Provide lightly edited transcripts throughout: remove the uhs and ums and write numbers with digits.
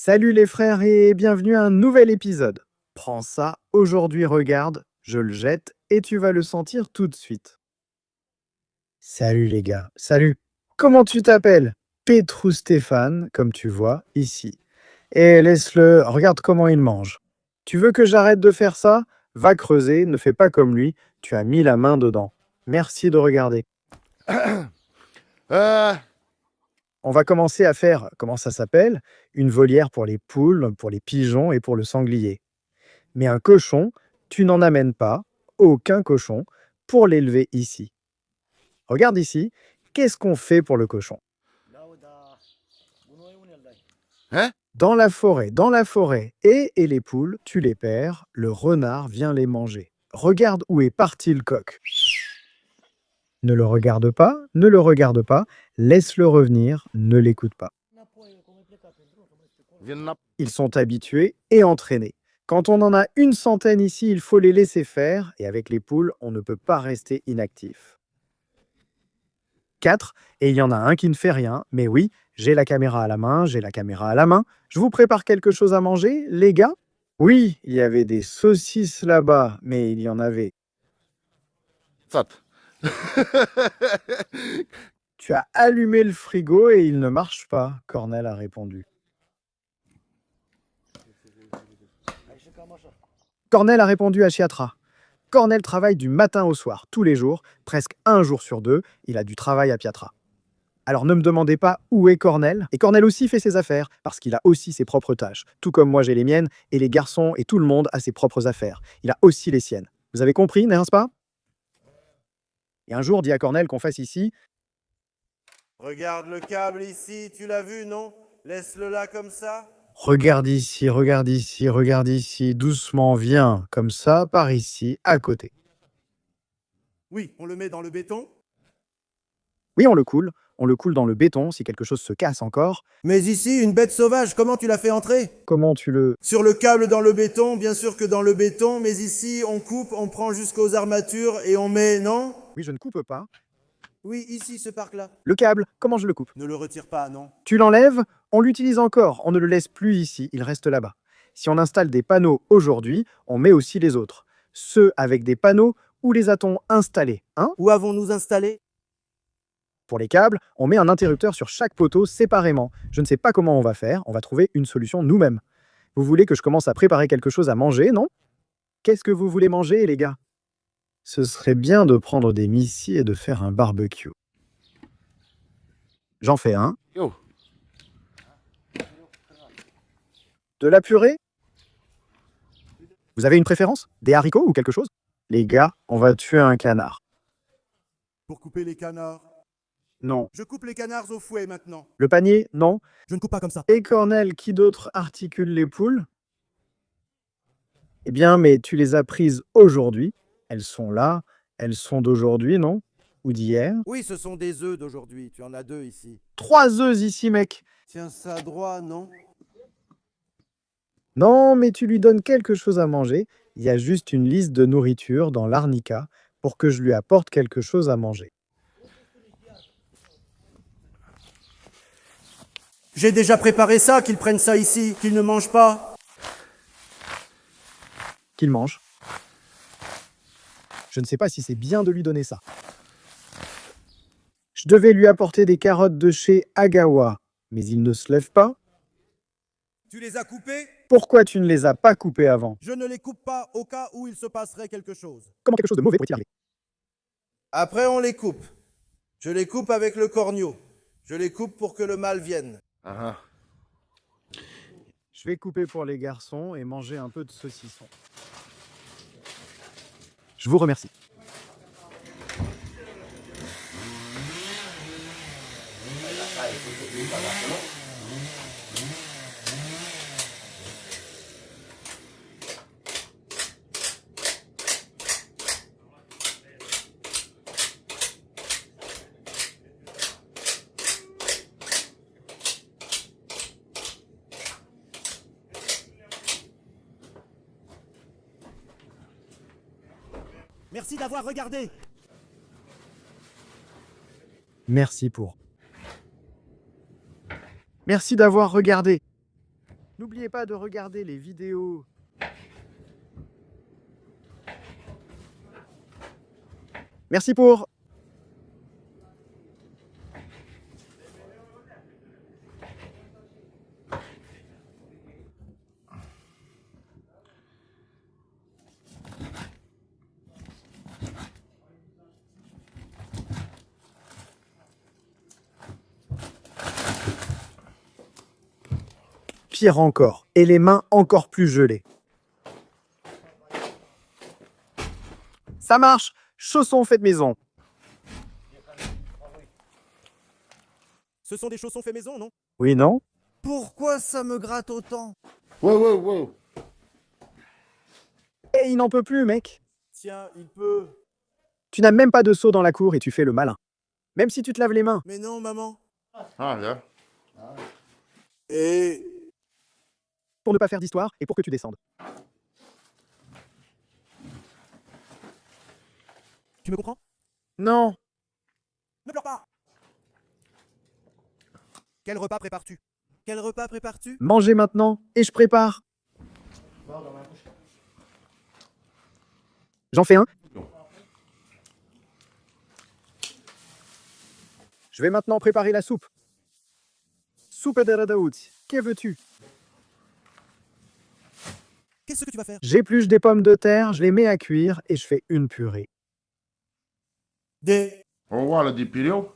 Salut les frères et bienvenue à un nouvel épisode. Prends ça, aujourd'hui regarde, je le jette et tu vas le sentir tout de suite. Salut les gars, salut. Comment tu t'appelles? Petrou Stéphane, comme tu vois ici. Et laisse-le, regarde comment il mange. Tu veux que j'arrête de faire ça? Va creuser, ne fais pas comme lui, tu as mis la main dedans. Merci de regarder. Euh, On va commencer à faire, comment ça s'appelle? Une volière pour les poules, pour les pigeons et pour le sanglier. Mais un cochon, tu n'en amènes pas, aucun cochon, pour l'élever ici. Regarde ici, qu'est-ce qu'on fait pour le cochon? Hein? Dans la forêt, et les poules, tu les perds, le renard vient les manger. Regarde où est parti le coq. Ne le regarde pas, ne le regarde pas, laisse-le revenir, ne l'écoute pas. Ils sont habitués et entraînés. Quand on en a une centaine ici, il faut les laisser faire, et avec les poules, on ne peut pas rester inactif. 4, et il y en a un qui ne fait rien, mais oui, j'ai la caméra à la main, j'ai la caméra à la main. Je vous prépare quelque chose à manger, les gars? Oui, il y avait des saucisses là-bas, mais il y en avait. Stop. Tu as allumé le frigo et il ne marche pas, Cornel a répondu. Cornel a répondu à Chiatra. Cornel travaille du matin au soir, tous les jours, presque un jour sur deux, il a du travail à Piatra. Alors ne me demandez pas où est Cornel. Et Cornel aussi fait ses affaires, parce qu'il a aussi ses propres tâches. Tout comme moi j'ai les miennes, et les garçons et tout le monde a ses propres affaires. Il a aussi les siennes. Vous avez compris, n'est-ce pas? Et un jour, dit à Cornel qu'on fasse ici. Regarde le câble ici, tu l'as vu, non? Laisse-le là comme ça. Regarde ici, regarde ici, regarde ici, doucement, viens, comme ça, par ici, à côté. Oui, on le met dans le béton. Oui, on le coule dans le béton si quelque chose se casse encore. Mais ici, une bête sauvage, comment tu l'as fait entrer? Comment tu le... Sur le câble dans le béton, bien sûr que dans le béton, mais ici, on coupe, on prend jusqu'aux armatures et on met, non? Oui, je ne coupe pas. Oui, ici, ce parc-là. Le câble, comment je le coupe? Ne le retire pas, non? Tu l'enlèves, on l'utilise encore, on ne le laisse plus ici, il reste là-bas. Si on installe des panneaux aujourd'hui, on met aussi les autres. Ceux avec des panneaux, où les a-t-on installés, hein? Où avons-nous installé? Pour les câbles, on met un interrupteur sur chaque poteau séparément. Je ne sais pas comment on va faire, on va trouver une solution nous-mêmes. Vous voulez que je commence à préparer quelque chose à manger, non? Qu'est-ce que vous voulez manger, les gars? Ce serait bien de prendre des missis et de faire un barbecue. J'en fais un. Yo. De la purée? Vous avez une préférence? Des haricots ou quelque chose? Les gars, on va tuer un canard. Pour couper les canards. Non. Je coupe les canards au fouet maintenant. Le panier? Non. Je ne coupe pas comme ça. Et Cornel, qui d'autre articule les poules? Eh bien, mais tu les as prises aujourd'hui. Elles sont là. Elles sont d'aujourd'hui, non? Ou d'hier? Oui, ce sont des œufs d'aujourd'hui. Tu en as 2 ici. 3 œufs ici, mec. Tiens ça droit, non? Non, mais tu lui donnes quelque chose à manger. Il y a juste une liste de nourriture dans l'arnica pour que je lui apporte quelque chose à manger. J'ai déjà préparé ça, qu'ils prennent ça ici, qu'ils ne mangent pas. Qu'il mange. Je ne sais pas si c'est bien de lui donner ça. Je devais lui apporter des carottes de chez Agawa, mais il ne se lève pas. Tu les as coupés? Pourquoi tu ne les as pas coupés avant? Je ne les coupe pas au cas où il se passerait quelque chose. Comment quelque chose de mauvais pourrait-il arriver? Après, on les coupe. Je les coupe avec le corneau. Je les coupe pour que le mal vienne. Uh-huh. Je vais couper pour les garçons et manger un peu de saucisson. Je vous remercie. Merci d'avoir regardé. Merci d'avoir regardé. N'oubliez pas de regarder les vidéos. Merci pour... Pire encore, et les mains encore plus gelées. Ça marche! Chaussons faits maison. Ce sont des chaussons faits maison, non? Oui, non? Pourquoi ça me gratte autant? Wow, wow, wow. Et il n'en peut plus, mec. Tiens, il peut... Tu n'as même pas de seau dans la cour et tu fais le malin. Même si tu te laves les mains. Mais non, maman. Ah, là. Et... Pour ne pas faire d'histoire et pour que tu descendes. Tu me comprends? Non. Ne pleure pas! Quel repas prépares-tu? Quel repas prépares-tu? Mangez maintenant et je prépare. J'en fais un. Je vais maintenant préparer la soupe. Soupe de radaout. Que veux-tu? Qu'est-ce que tu vas faire? J'épluche des pommes de terre, je les mets à cuire et je fais une purée. Des... On voit le dipilio.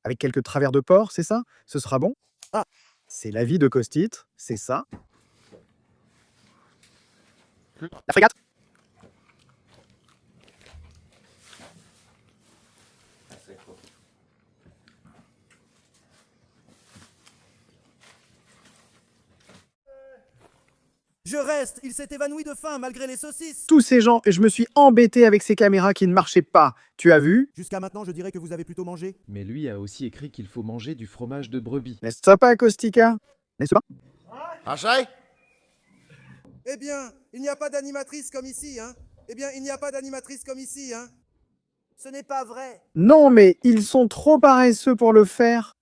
Avec quelques travers de porc, c'est ça? Ce sera bon? Ah. C'est la vie de Costite, c'est ça? La frégate! Je reste! Il s'est évanoui de faim malgré les saucisses! Tous ces gens, et je me suis embêté avec ces caméras qui ne marchaient pas. Tu as vu? Jusqu'à maintenant, je dirais que vous avez plutôt mangé. Mais lui a aussi écrit qu'il faut manger du fromage de brebis. N'est-ce pas, Costica? N'est-ce pas? Achai? Eh bien, il n'y a pas d'animatrice comme ici, hein? Eh bien, il n'y a pas d'animatrice comme ici, hein? Ce n'est pas vrai! Non, mais ils sont trop paresseux pour le faire.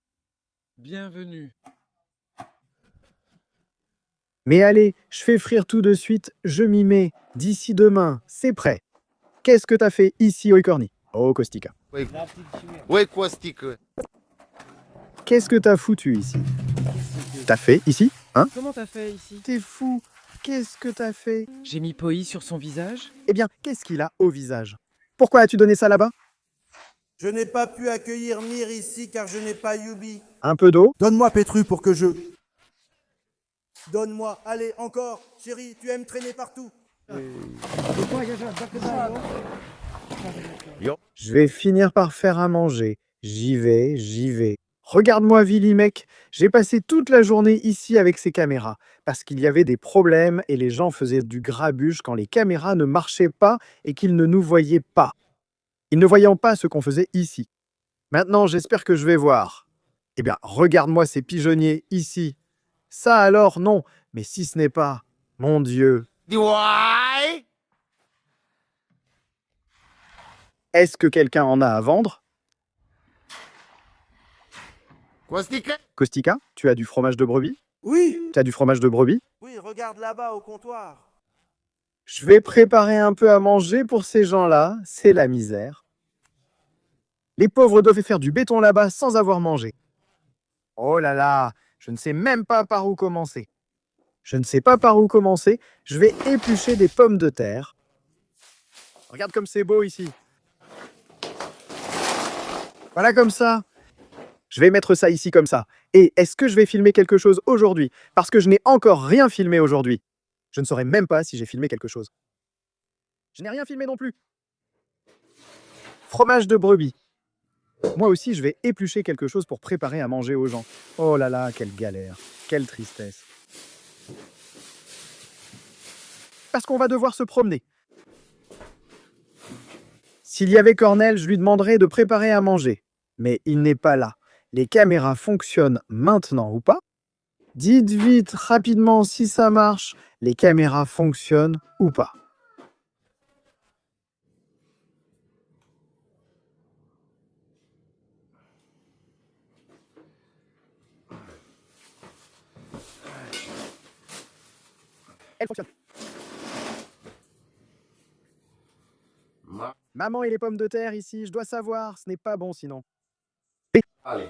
Bienvenue. Mais allez, je fais frire tout de suite, je m'y mets. D'ici demain, c'est prêt. Qu'est-ce que t'as fait ici, Oikorni? Oh, Kostika. Ouais, quoi, stick? Qu'est-ce que t'as foutu ici? T'as fait ici? Hein? Comment t'as fait ici? T'es fou. Qu'est-ce que t'as fait? J'ai mis Poi sur son visage? Eh bien, qu'est-ce qu'il a au visage? Pourquoi as-tu donné ça là-bas? Je n'ai pas pu accueillir Mir ici car je n'ai pas Yubi. Un peu d'eau? Donne-moi Pétru pour que je... Donne-moi, allez, encore. Chérie, tu aimes traîner partout. Je vais finir par faire à manger. J'y vais, j'y vais. Regarde-moi, Vili, mec. J'ai passé toute la journée ici avec ces caméras parce qu'il y avait des problèmes et les gens faisaient du grabuge quand les caméras ne marchaient pas et qu'ils ne nous voyaient pas. Ils ne voyaient pas ce qu'on faisait ici. Maintenant, j'espère que je vais voir. Eh bien, regarde-moi ces pigeonniers ici. Ça alors, non. Mais si ce n'est pas... Mon Dieu. Dis ouais. Est-ce que quelqu'un en a à vendre? Quoi, stick? Kostika, tu as du fromage de brebis? Oui, Tu as du fromage de brebis? oui, regarde là-bas au comptoir. Je vais préparer un peu à manger pour ces gens-là. C'est la misère. Les pauvres doivent faire du béton là-bas sans avoir mangé. Oh là là, je ne sais même pas par où commencer. Je ne sais pas par où commencer. Je vais éplucher des pommes de terre. Regarde comme c'est beau ici. Voilà comme ça. Je vais mettre ça ici comme ça. Et est-ce que je vais filmer quelque chose aujourd'hui? Parce que je n'ai encore rien filmé aujourd'hui. Je ne saurais même pas si j'ai filmé quelque chose. Je n'ai rien filmé non plus. Fromage de brebis. Moi aussi, je vais éplucher quelque chose pour préparer à manger aux gens. Oh là là, quelle galère. Quelle tristesse. Parce qu'on va devoir se promener. S'il y avait Cornel, je lui demanderais de préparer à manger. Mais il n'est pas là. Les caméras fonctionnent maintenant ou pas? Dites vite, rapidement, si ça marche. Les caméras fonctionnent ou pas? Elle fonctionne. Ma- Maman et les pommes de terre ici, je dois savoir, ce n'est pas bon sinon. Allez.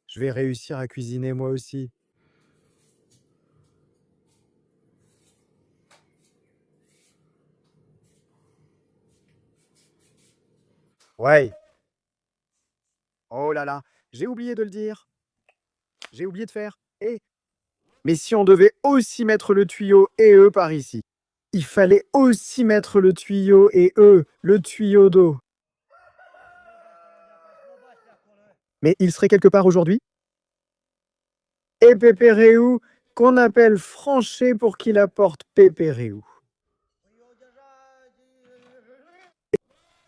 Je vais réussir à cuisiner moi aussi. Ouais. Oh là là, j'ai oublié de le dire. J'ai oublié de faire. Mais si on devait aussi mettre le tuyau et eux par ici. Il fallait aussi mettre le tuyau et eux, le tuyau d'eau. Mais il serait quelque part aujourd'hui? Et Pépéréou, qu'on appelle Franchet pour qu'il apporte Pépéréou.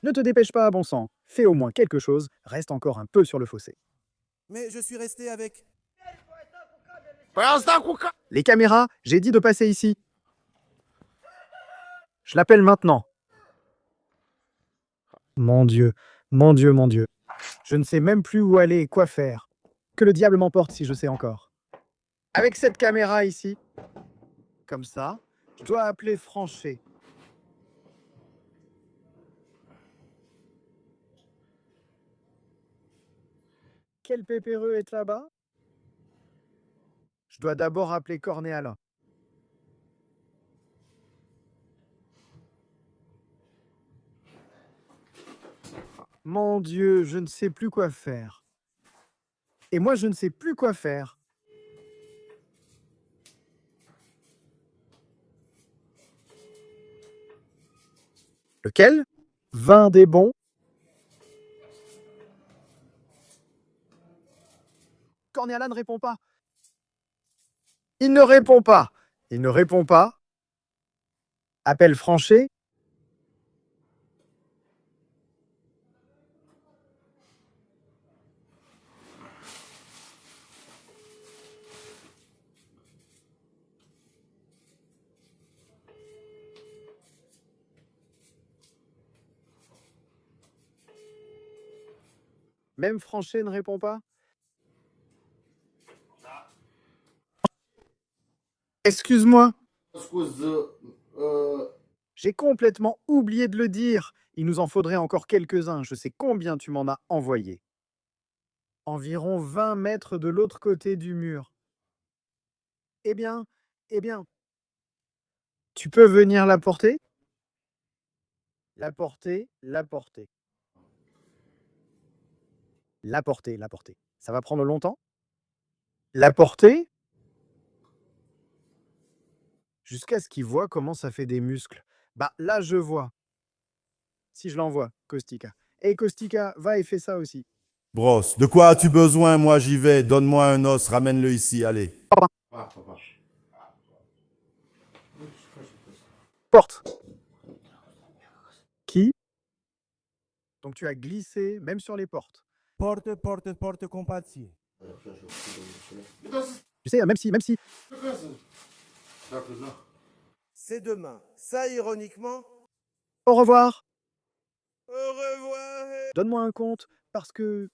Ne te dépêche pas, bon sang. Fais au moins quelque chose, reste encore un peu sur le fossé. Mais je suis resté avec. Păi asta cu ca... Les caméras, j'ai dit de passer ici. Je l'appelle maintenant. Mon Dieu, mon Dieu, mon Dieu. Je ne sais même plus où aller et quoi faire. Que le diable m'emporte si je sais encore. Avec cette caméra ici, comme ça, je dois appeler Franchet. Quel pépéreux est là-bas? Je dois d'abord appeler Cornéala. Mon Dieu, je ne sais plus quoi faire. Et moi, je ne sais plus quoi faire. Lequel? Vin des bons? Cornéala ne répond pas. Il ne répond pas. Il ne répond pas. Appelle Franchet. Même Franchet ne répond pas. Excuse-moi, Scuze, j'ai complètement oublié de le dire. Il nous en faudrait encore quelques-uns. Je sais combien tu m'en as envoyé. Environ 20 mètres de l'autre côté du mur. Eh bien, eh bien, tu peux venir la porter? La porter, la porter. La porter, la porter. Ça va prendre longtemps? La porter? Jusqu'à ce qu'il voit comment ça fait des muscles. Bah là, je vois. Si je l'envoie, Kostika. Et Kostika, va et fais ça aussi. Brosse, de quoi as-tu besoin? Moi, j'y vais. Donne-moi un os, ramène-le ici, allez. papa, papa. Porte. Qui? Donc tu as glissé, même sur les portes. Porte, porte, porte, compatie. Tu sais, même si... Dacă nu. C'est demain. Ça, ironiquement. Au revoir. Au revoir. Donne-moi un compte, parce que...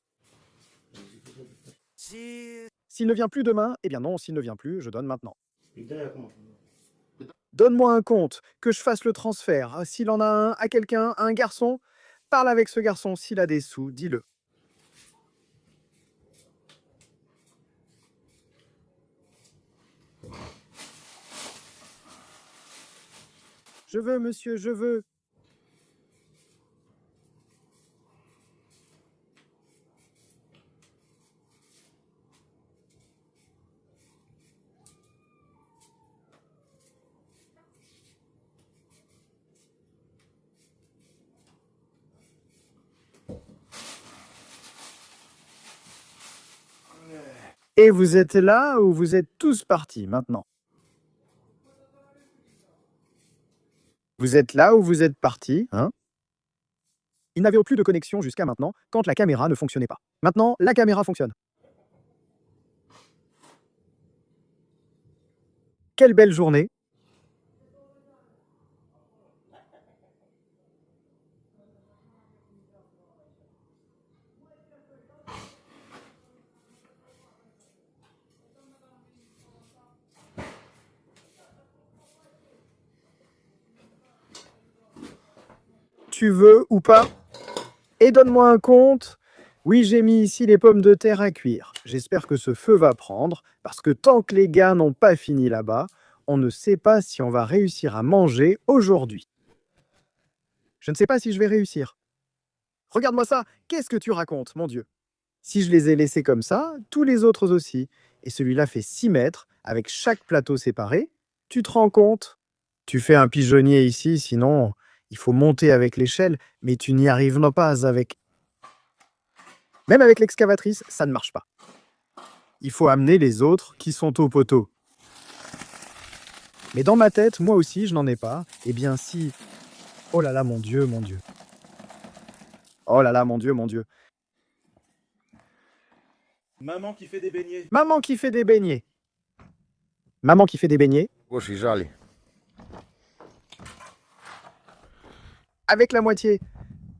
Si. S'il ne vient plus demain, eh bien non, s'il ne vient plus, je donne maintenant. Donne-moi un compte, que je fasse le transfert. S'il en a un à quelqu'un, à un garçon, parle avec ce garçon. S'il a des sous, dis-le. Je veux, monsieur, je veux. Et vous êtes là ou vous êtes tous partis maintenant? Vous êtes là ou vous êtes partis, hein? Il n'avait plus de connexion jusqu'à maintenant, quand la caméra ne fonctionnait pas. Maintenant, la caméra fonctionne. Quelle belle journée! Tu veux ou pas? Et donne-moi un compte. Oui, j'ai mis ici les pommes de terre à cuire. J'espère que ce feu va prendre, parce que tant que les gars n'ont pas fini là-bas, on ne sait pas si on va réussir à manger aujourd'hui. Je ne sais pas si je vais réussir. Regarde-moi ça, qu'est-ce que tu racontes, mon Dieu? Si je les ai laissés comme ça, tous les autres aussi. Et celui-là fait 6 mètres, avec chaque plateau séparé. Tu te rends compte? Tu fais un pigeonnier ici, sinon il faut monter avec l'échelle, mais tu n'y arrives pas avec... Même avec l'excavatrice, ça ne marche pas. Il faut amener les autres qui sont au poteau. Mais dans ma tête, moi aussi, je n'en ai pas. Eh bien si... Oh là là, mon Dieu, mon Dieu. Oh là là, mon Dieu, mon Dieu. Maman qui fait des beignets. Maman qui fait des beignets. Maman qui fait des beignets. Gauche, jali. Avec la moitié.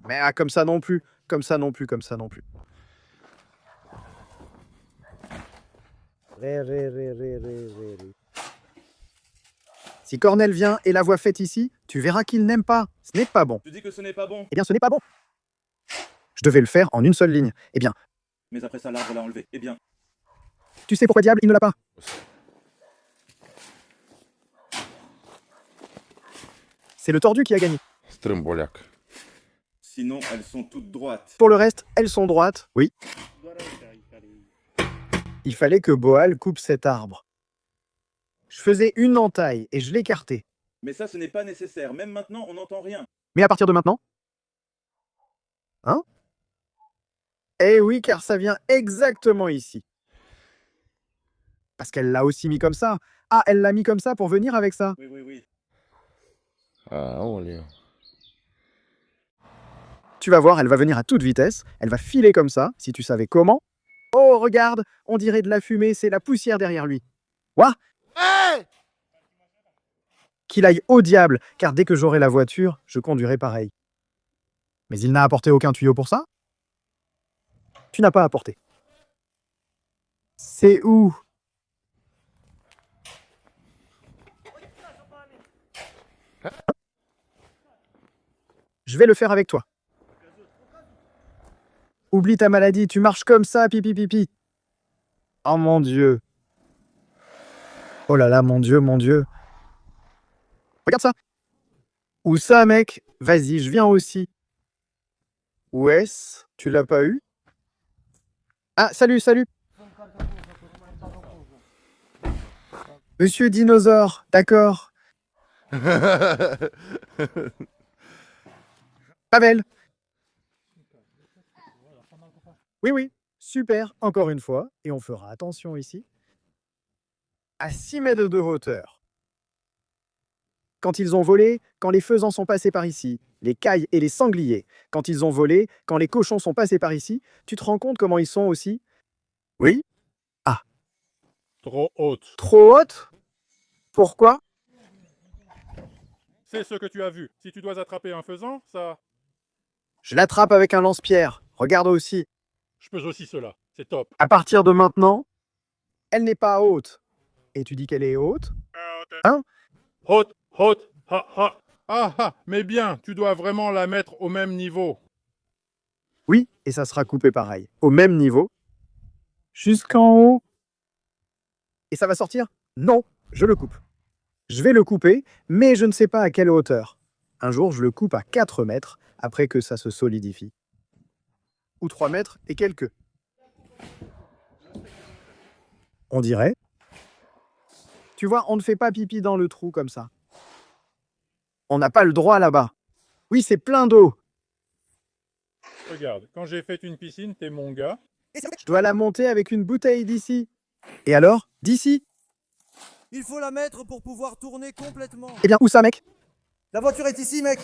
Mais ah, comme ça non plus. Comme ça non plus, comme ça non plus. Si Cornel vient et la voit faite ici, tu verras qu'il n'aime pas. Ce n'est pas bon. Tu dis que ce n'est pas bon. Eh bien, ce n'est pas bon. Je devais le faire en une seule ligne. Eh bien, Mais après ça, l'arbre l'a enlevé. Eh bien, tu sais pourquoi diable il ne l'a pas? C'est le tordu qui a gagné. Strâmboliac. sinon elles sont toutes droites. Pour le reste, elles sont droites. Oui. Il fallait que Boal coupe cet arbre. Je faisais une entaille et je l'écartais. Mais ça, ce n'est pas nécessaire. Même maintenant, on n'entend rien. Mais à partir de maintenant? Hein? Eh oui, car ça vient exactement ici. Parce qu'elle l'a aussi mis comme ça. Ah, elle l'a mis comme ça pour venir avec ça. Oui, oui, oui. Ah, olha. Tu vas voir, elle va venir à toute vitesse. Elle va filer comme ça, si tu savais comment. Oh, regarde, on dirait de la fumée, c'est la poussière derrière lui. Quoi? Hey! Qu'il aille au diable, car dès que j'aurai la voiture, je conduirai pareil. Mais il n'a apporté aucun tuyau pour ça? Tu n'as pas apporté. C'est où? Je vais le faire avec toi. Oublie ta maladie, tu marches comme ça, pipi pipi. Oh mon Dieu. Oh là là, mon Dieu, mon Dieu. Regarde ça. Où ça, mec? Vas-y, je viens aussi. Où est-ce? Tu l'as pas eu? Ah, salut, salut. Monsieur Dinosaure, d'accord. Pavel. Oui, oui, super, encore une fois, et on fera attention ici. À 6 mètres de hauteur. Quand ils ont volé, quand les faisans sont passés par ici, les cailles et les sangliers, quand ils ont volé, quand les cochons sont passés par ici, tu te rends compte comment ils sont aussi? Oui? Ah. Trop haute. Trop haute? Pourquoi? C'est ce que tu as vu. Si tu dois attraper un faisan, ça... Je l'attrape avec un lance-pierre. Regarde aussi. Je peux aussi cela. C'est top. À partir de maintenant, elle n'est pas haute. Et tu dis qu'elle est haute? Hein? Haute, haute, ha, ha. Ah, ah, mais bien, tu dois vraiment la mettre au même niveau. Oui, et ça sera coupé pareil. Au même niveau. Jusqu'en haut. Et ça va sortir? Non, je le coupe. Je vais le couper, mais je ne sais pas à quelle hauteur. Un jour, je le coupe à 4 mètres, après que ça se solidifie. Ou 3 mètres et quelques. On dirait. Tu vois, on ne fait pas pipi dans le trou comme ça. On n'a pas le droit là-bas. Oui, c'est plein d'eau. Regarde, quand j'ai fait une piscine, t'es mon gars. Je dois la monter avec une bouteille d'ici. Et alors? D'ici? Il faut la mettre pour pouvoir tourner complètement. Eh bien, où ça, mec? La voiture est ici, mec.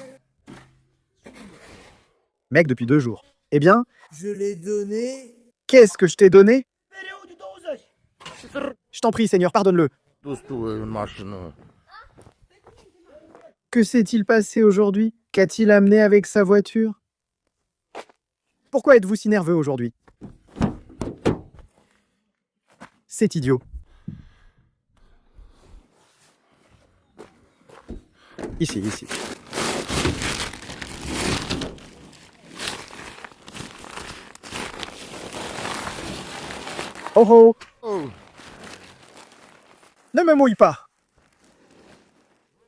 Mec, depuis 2 jours. Eh bien, Je l'ai donnée. qu'est-ce que je t'ai donné? Je t'en prie, Seigneur, pardonne-le. Dus tu în mașină. Que s'est-il passé aujourd'hui? Qu'a-t-il amené avec sa voiture? Pourquoi êtes-vous si nerveux aujourd'hui? C'est idiot. Ici, ici. Oh oh! Oh. Ne me mouille pas!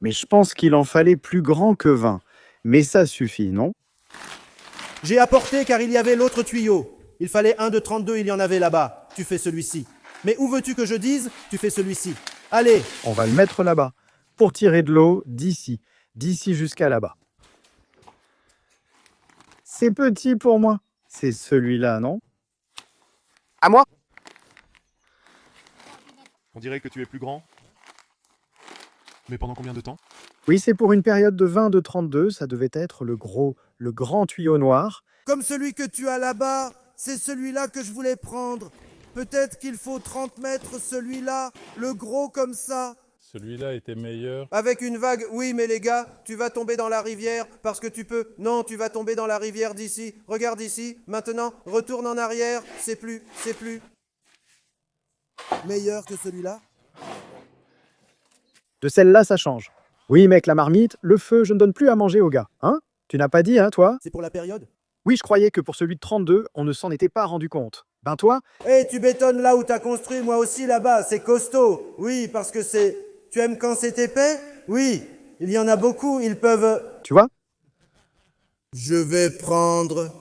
Mais je pense qu'il en fallait plus grand que 20. Mais ça suffit, non? J'ai apporté car il y avait l'autre tuyau. Il fallait un de 32, il y en avait là-bas. Tu fais celui-ci. Mais où veux-tu que je dise? Tu fais celui-ci. Allez! On va le mettre là-bas. Pour tirer de l'eau d'ici. D'ici jusqu'à là-bas. C'est petit pour moi. C'est celui-là, non? À moi? On dirait que tu es plus grand. Mais pendant combien de temps? Oui, c'est pour une période de 20 de 32. Ça devait être le grand tuyau noir. Comme celui que tu as là-bas, c'est celui-là que je voulais prendre. Peut-être qu'il faut 30 mètres, celui-là, le gros comme ça. Celui-là était meilleur. Avec une vague, oui, mais les gars, tu vas tomber dans la rivière parce que tu peux. Non, tu vas tomber dans la rivière d'ici. Regarde ici. Maintenant, retourne en arrière. C'est plus. Meilleur que celui-là? De celle-là, ça change. Oui, mec, la marmite, le feu, je ne donne plus à manger aux gars. Hein? Tu n'as pas dit, hein, toi? C'est pour la période? Oui, je croyais que pour celui de 32, on ne s'en était pas rendu compte. Ben toi? Eh, tu bétonnes là où t'as construit, moi aussi là-bas. C'est costaud. Oui, parce que c'est. Tu aimes quand c'est épais? Oui, il y en a beaucoup, ils peuvent. Tu vois? Je vais prendre.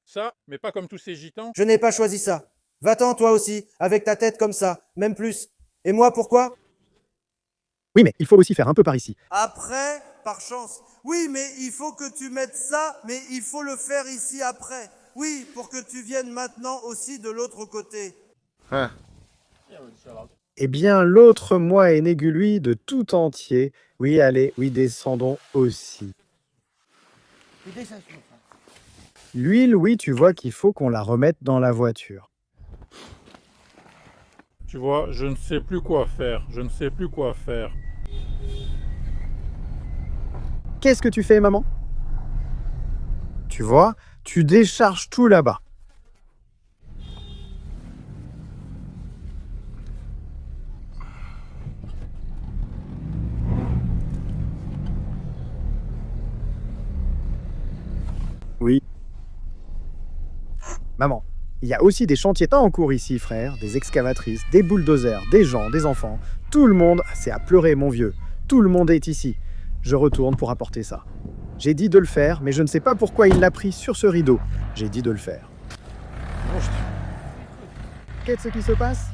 Ça, mais pas comme tous ces gitans. Je n'ai pas choisi ça. Va-t'en toi aussi, avec ta tête comme ça, même plus. Et moi, pourquoi? Oui, mais il faut aussi faire un peu par ici. Après, par chance. Oui, mais il faut que tu mettes ça, mais il faut le faire ici après. Oui, pour que tu viennes maintenant aussi de l'autre côté. Hein. Eh bien, l'autre moi est négu, lui, de tout entier. Oui, allez, oui, descendons aussi. L'huile, oui, tu vois qu'il faut qu'on la remette dans la voiture. Tu vois, je ne sais plus quoi faire. Qu'est-ce que tu fais, maman? Tu vois, tu décharges tout là-bas. Oui. Maman, il y a aussi des chantiers en cours ici, frère. Des excavatrices, des bulldozers, des gens, des enfants. Tout le monde, c'est à pleurer, mon vieux. Tout le monde est ici. Je retourne pour apporter ça. J'ai dit de le faire, mais je ne sais pas pourquoi il l'a pris sur ce rideau. J'ai dit de le faire. Qu'est-ce qui se passe?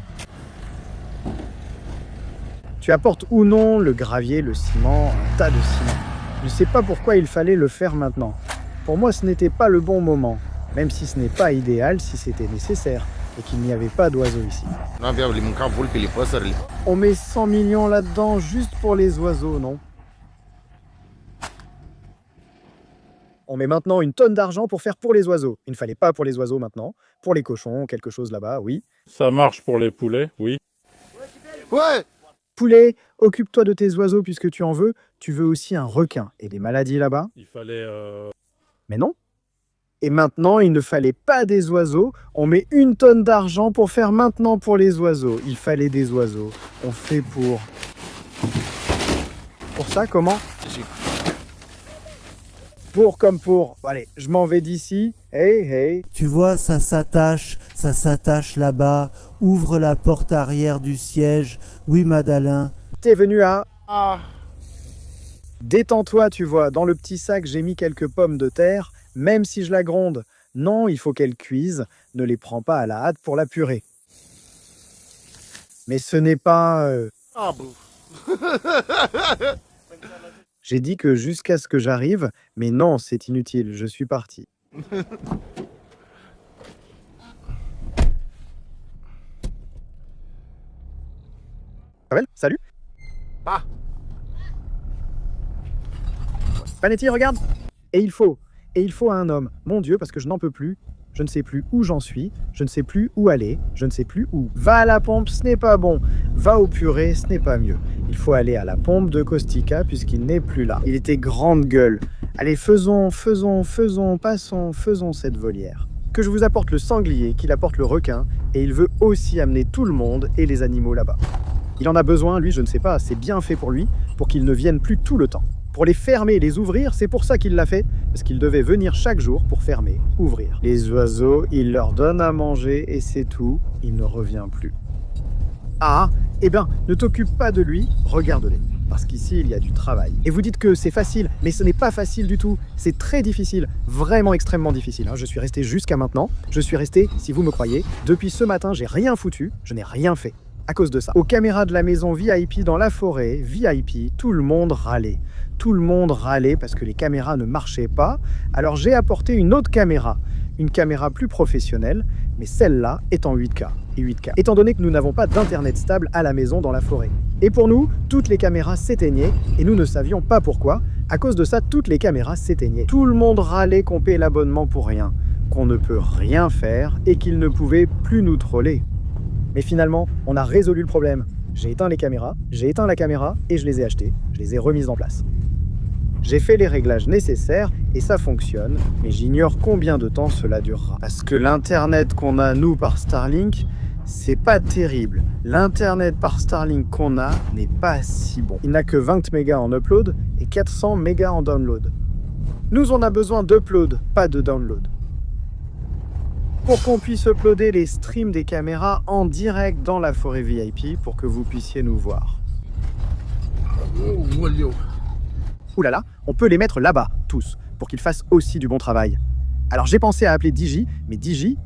Tu apportes ou non le gravier, le ciment, un tas de ciment. Je ne sais pas pourquoi il fallait le faire maintenant. Pour moi, ce n'était pas le bon moment, même si ce n'est pas idéal si c'était nécessaire et qu'il n'y avait pas d'oiseaux ici. On met 100 millions là-dedans juste pour les oiseaux, non? On met maintenant une tonne d'argent pour faire pour les oiseaux. Il ne fallait pas pour les oiseaux maintenant. Pour les cochons, quelque chose là-bas, oui. Ça marche pour les poulets, oui. Ouais. Poulet, occupe-toi de tes oiseaux puisque tu en veux. Tu veux aussi un requin et des maladies là-bas? Il fallait... Mais non. Et maintenant, il ne fallait pas des oiseaux. On met une tonne d'argent pour faire maintenant pour les oiseaux. Il fallait des oiseaux. On fait pour... Pour ça, comment? Pour comme pour. Allez, je m'en vais d'ici. Hey, hey. Tu vois, ça s'attache là-bas. Ouvre la porte arrière du siège. Oui, Madalin. T'es venu à... Ah. Détends-toi, tu vois. Dans le petit sac, j'ai mis quelques pommes de terre. Même si je la gronde. Non, il faut qu'elle cuise. Ne les prends pas à la hâte pour la purée. Mais ce n'est pas... Ah bon. J'ai dit que jusqu'à ce que j'arrive, mais non, c'est inutile, je suis parti. Pavel, salut. Ah. Panetti, regarde. Et il faut un homme. Mon Dieu, parce que je n'en peux plus. Je ne sais plus où j'en suis, je ne sais plus où aller, je ne sais plus où. Va à la pompe, ce n'est pas bon. Va au purée, ce n'est pas mieux. Il faut aller à la pompe de Kostika puisqu'il n'est plus là. Il était grande gueule. Allez, faisons cette volière. Que je vous apporte le sanglier, qu'il apporte le requin, et il veut aussi amener tout le monde et les animaux là-bas. Il en a besoin, lui, je ne sais pas, c'est bien fait pour lui, pour qu'il ne vienne plus tout le temps. Pour les fermer et les ouvrir, c'est pour ça qu'il l'a fait, parce qu'il devait venir chaque jour pour fermer, ouvrir. Les oiseaux, il leur donne à manger et c'est tout, il ne revient plus. Ah, eh bien, ne t'occupe pas de lui, regarde-les. Parce qu'ici, il y a du travail. Et vous dites que c'est facile, mais ce n'est pas facile du tout. C'est très difficile, vraiment extrêmement difficile. Je suis resté jusqu'à maintenant. Je suis resté, si vous me croyez, depuis ce matin, j'ai rien foutu, je n'ai rien fait. À cause de ça. Aux caméras de la maison VIP dans la forêt, VIP, tout le monde râlait. Tout le monde râlait parce que les caméras ne marchaient pas. Alors j'ai apporté une autre caméra. Une caméra plus professionnelle, mais celle-là est en 8K et 8K. Étant donné que nous n'avons pas d'internet stable à la maison dans la forêt. Et pour nous, toutes les caméras s'éteignaient et nous ne savions pas pourquoi. À cause de ça, toutes les caméras s'éteignaient. Tout le monde râlait qu'on paie l'abonnement pour rien, qu'on ne peut rien faire et qu'il ne pouvait plus nous troller. Mais finalement, on a résolu le problème. J'ai éteint les caméras, j'ai éteint la caméra et je les ai achetées, je les ai remises en place. J'ai fait les réglages nécessaires et ça fonctionne, mais j'ignore combien de temps cela durera. Parce que l'internet qu'on a nous par Starlink, c'est pas terrible. L'internet par Starlink qu'on a n'est pas si bon. Il n'a que 20 mégas en upload et 400 mégas en download. Nous, on a besoin d'upload, pas de download. Pour qu'on puisse uploader les streams des caméras en direct dans la forêt VIP pour que vous puissiez nous voir. Ouh là là, on peut les mettre là-bas, tous, pour qu'ils fassent aussi du bon travail. Alors j'ai pensé à appeler Digi, mais Digi,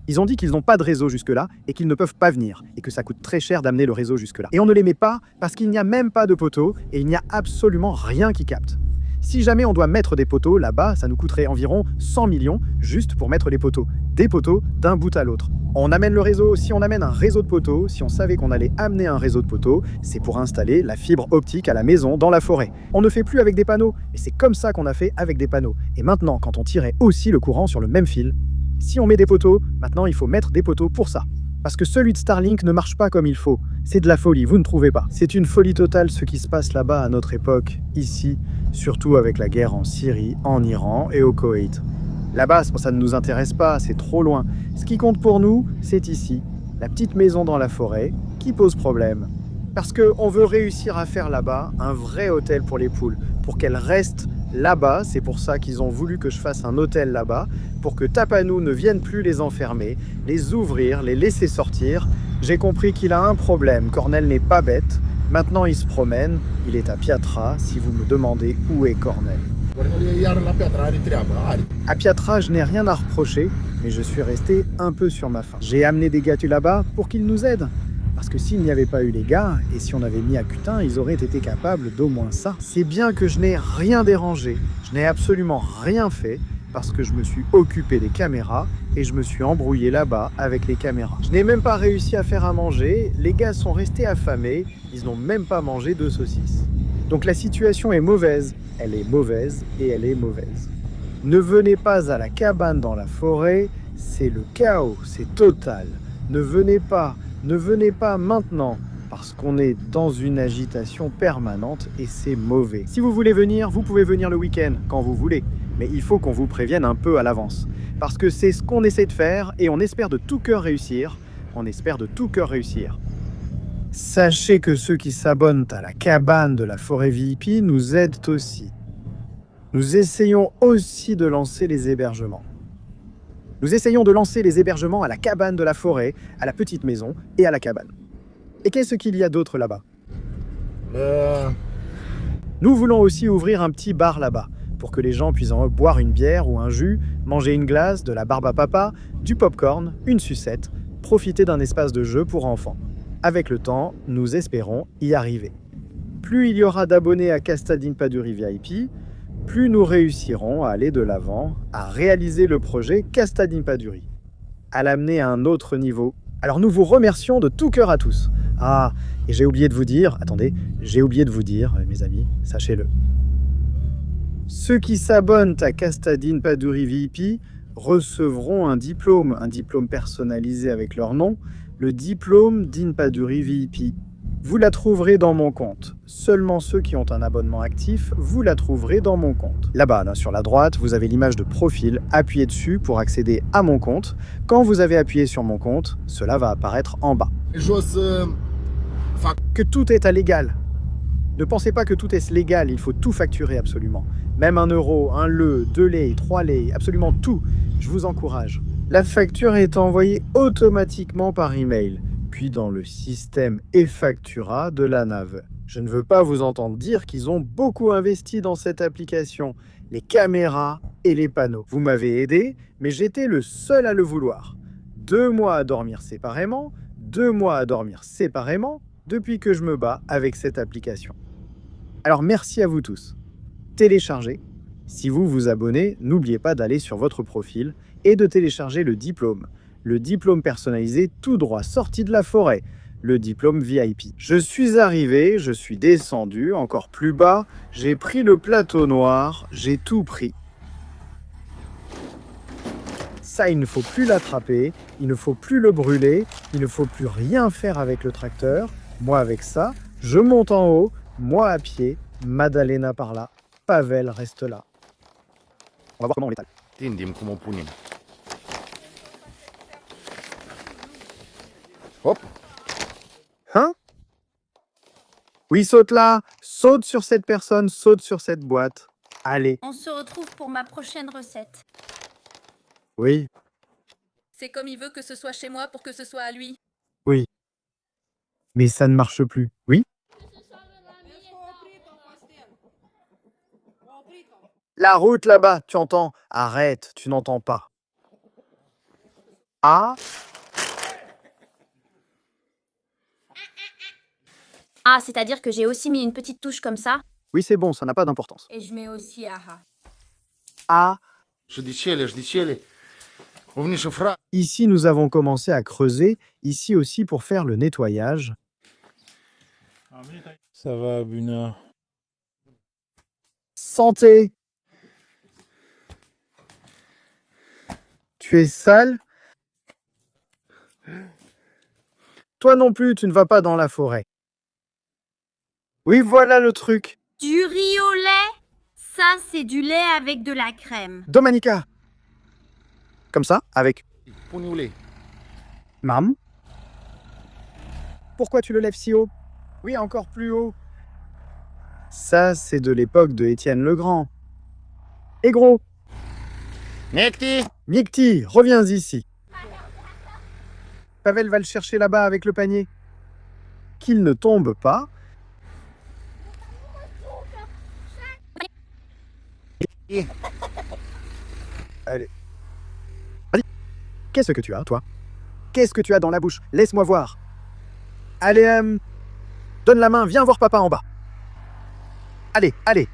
ils ont dit qu'ils n'ont pas de réseau jusque-là et qu'ils ne peuvent pas venir, et que ça coûte très cher d'amener le réseau jusque-là. Et on ne les met pas parce qu'il n'y a même pas de poteaux et il n'y a absolument rien qui capte. Si jamais on doit mettre des poteaux là-bas, ça nous coûterait environ 100 millions juste pour mettre les poteaux. Des poteaux d'un bout à l'autre. On amène le réseau, si on amène un réseau de poteaux, si on savait qu'on allait amener un réseau de poteaux, c'est pour installer la fibre optique à la maison, dans la forêt. On ne fait plus avec des panneaux, mais c'est comme ça qu'on a fait avec des panneaux. Et maintenant, quand on tirait aussi le courant sur le même fil, si on met des poteaux, maintenant il faut mettre des poteaux pour ça. Parce que celui de Starlink ne marche pas comme il faut. C'est de la folie, vous ne trouvez pas? C'est une folie totale ce qui se passe là-bas à notre époque, ici, surtout avec la guerre en Syrie, en Iran et au Koweït. Là-bas, ça ne nous intéresse pas, c'est trop loin. Ce qui compte pour nous, c'est ici, la petite maison dans la forêt, qui pose problème. Parce qu'on veut réussir à faire là-bas un vrai hôtel pour les poules, pour qu'elles restent là-bas. C'est pour ça qu'ils ont voulu que je fasse un hôtel là-bas, pour que Tapanou ne vienne plus les enfermer, les ouvrir, les laisser sortir. J'ai compris qu'il a un problème, Cornel n'est pas bête. Maintenant il se promène, il est à Piatra, si vous me demandez où est Cornel. À Piatra, je n'ai rien à reprocher, mais je suis resté un peu sur ma faim. J'ai amené des gars là-bas pour qu'ils nous aident. Parce que s'il n'y avait pas eu les gars, et si on avait mis Akutin, ils auraient été capables d'au moins ça. C'est bien que je n'ai rien dérangé, je n'ai absolument rien fait, parce que je me suis occupé des caméras, et je me suis embrouillé là-bas avec les caméras. Je n'ai même pas réussi à faire à manger, les gars sont restés affamés, ils n'ont même pas mangé de saucisses. Donc la situation est mauvaise, elle est mauvaise, et elle est mauvaise. Ne venez pas à la cabane dans la forêt, c'est le chaos, c'est total. Ne venez pas maintenant, parce qu'on est dans une agitation permanente et c'est mauvais. Si vous voulez venir, vous pouvez venir le week-end, quand vous voulez. Mais il faut qu'on vous prévienne un peu à l'avance. Parce que c'est ce qu'on essaie de faire et on espère de tout cœur réussir. Sachez que ceux qui s'abonnent à la cabane de la forêt VIP nous aident aussi. Nous essayons aussi de lancer les hébergements. Nous essayons de lancer les hébergements à la cabane de la forêt, à la petite maison et à la cabane. Et qu'est-ce qu'il y a d'autre là-bas? Nous voulons aussi ouvrir un petit bar là-bas, pour que les gens puissent en boire une bière ou un jus, manger une glace, de la barbe à papa, du popcorn, une sucette, profiter d'un espace de jeu pour enfants. Avec le temps, nous espérons y arriver. Plus il y aura d'abonnés à Castadine Paduri VIP, plus nous réussirons à aller de l'avant, à réaliser le projet Castadine Paduri, à l'amener à un autre niveau. Alors nous vous remercions de tout cœur à tous. Ah, et j'ai oublié de vous dire, mes amis, sachez-le. Ceux qui s'abonnent à Castadine Paduri VIP recevront un diplôme personnalisé avec leur nom, le diplôme d'In Paduri VIP. Vous la trouverez dans mon compte. Seulement ceux qui ont un abonnement actif, vous la trouverez dans mon compte. Là-bas, là, sur la droite, vous avez l'image de profil. Appuyez dessus pour accéder à mon compte. Quand vous avez appuyé sur mon compte, cela va apparaître en bas. Que tout est à l'égal. Ne pensez pas que tout est légal, il faut tout facturer absolument. Même 1 euro, 1 leu, 2 lei, 3 lei, absolument tout. Je vous encourage. La facture est envoyée automatiquement par email, puis dans le système e-factura de la nave. Je ne veux pas vous entendre dire qu'ils ont beaucoup investi dans cette application, les caméras et les panneaux. Vous m'avez aidé, mais j'étais le seul à le vouloir. 2 mois à dormir séparément, 2 mois à dormir séparément, depuis que je me bats avec cette application. Alors merci à vous tous. Téléchargez. Si vous vous abonnez, n'oubliez pas d'aller sur votre profil et de télécharger le diplôme personnalisé tout droit sorti de la forêt, le diplôme VIP. Je suis arrivé, je suis descendu, encore plus bas, j'ai pris le plateau noir, j'ai tout pris. Ça, il ne faut plus l'attraper, il ne faut plus le brûler, il ne faut plus rien faire avec le tracteur. Moi avec ça, je monte en haut, moi à pied, Madalena par là, Pavel reste là. On va voir comment on l'étale. Tindim cum o punem. Hop. Hein? Oui, saute là, saute sur cette personne, saute sur cette boîte. Allez. On se retrouve pour ma prochaine recette. Oui, C'est comme il veut que ce soit chez moi pour que ce soit à lui. oui. Mais ça ne marche plus. Oui? La route là-bas, tu entends? Arrête, tu n'entends pas. Ah, Ah, c'est-à-dire que j'ai aussi mis une petite touche comme ça. oui, c'est bon, ça n'a pas d'importance. Et je mets aussi aha. Ah, Ждичели. Ovni și fra. ici nous avons commencé à creuser, ici aussi pour faire le nettoyage. Ça va, Buna. Santé! Tu es sale? Toi non plus, tu ne vas pas dans la forêt. Oui, voilà le truc. Du riz au lait? Ça, c'est du lait avec de la crème. Domanica. Comme ça, avec Pune ulei. Mam. Pourquoi tu le lèves si haut? Oui, encore plus haut. Ça, c'est de l'époque de Étienne le Grand. Et gros, Necti. Miekti, reviens ici. Pavel va le chercher là-bas avec le panier. Qu'il ne tombe pas. Allez. Vas-y. Qu'est-ce que tu as, toi? Qu'est-ce que tu as dans la bouche? Laisse-moi voir. Allez, donne la main, viens voir papa en bas. Allez, allez.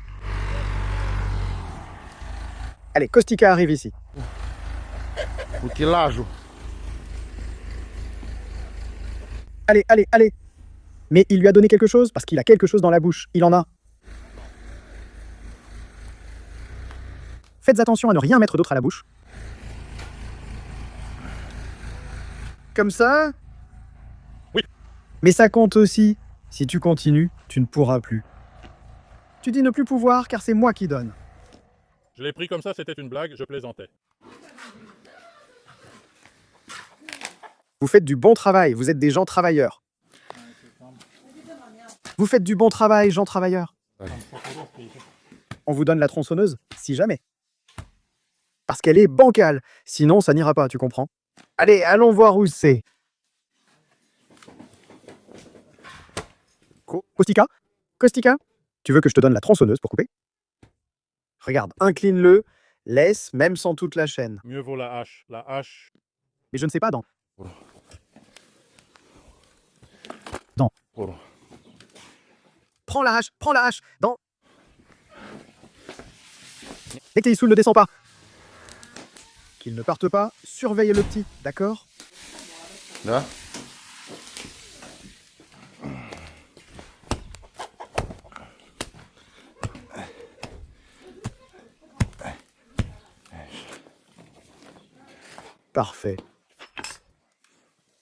Allez, Kostika arrive ici. Utilajul. Allez, allez, allez. Mais il lui a donné quelque chose parce qu'il a quelque chose dans la bouche. Il en a. Faites attention à ne rien mettre d'autre à la bouche. Comme ça? Oui. Mais ça compte aussi. Si tu continues, tu ne pourras plus. Tu dis ne plus pouvoir car c'est moi qui donne. Je l'ai pris comme ça, c'était une blague, je plaisantais. Vous faites du bon travail, vous êtes des gens travailleurs. Vous faites du bon travail, gens travailleurs. On vous donne la tronçonneuse, si jamais. Parce qu'elle est bancale, sinon ça n'ira pas, tu comprends? Allez, allons voir où c'est. Kostika? Kostika? Tu veux que je te donne la tronçonneuse pour couper? Regarde, incline-le, laisse, même sans toute la chaîne. Mieux vaut la hache. La hache. Mais je ne sais pas, dans. Poro. Prends la hache, dans. Dès que t'es sous, ne descends pas. Qu'il ne parte pas, surveille le petit, d'accord? Da? Parfait.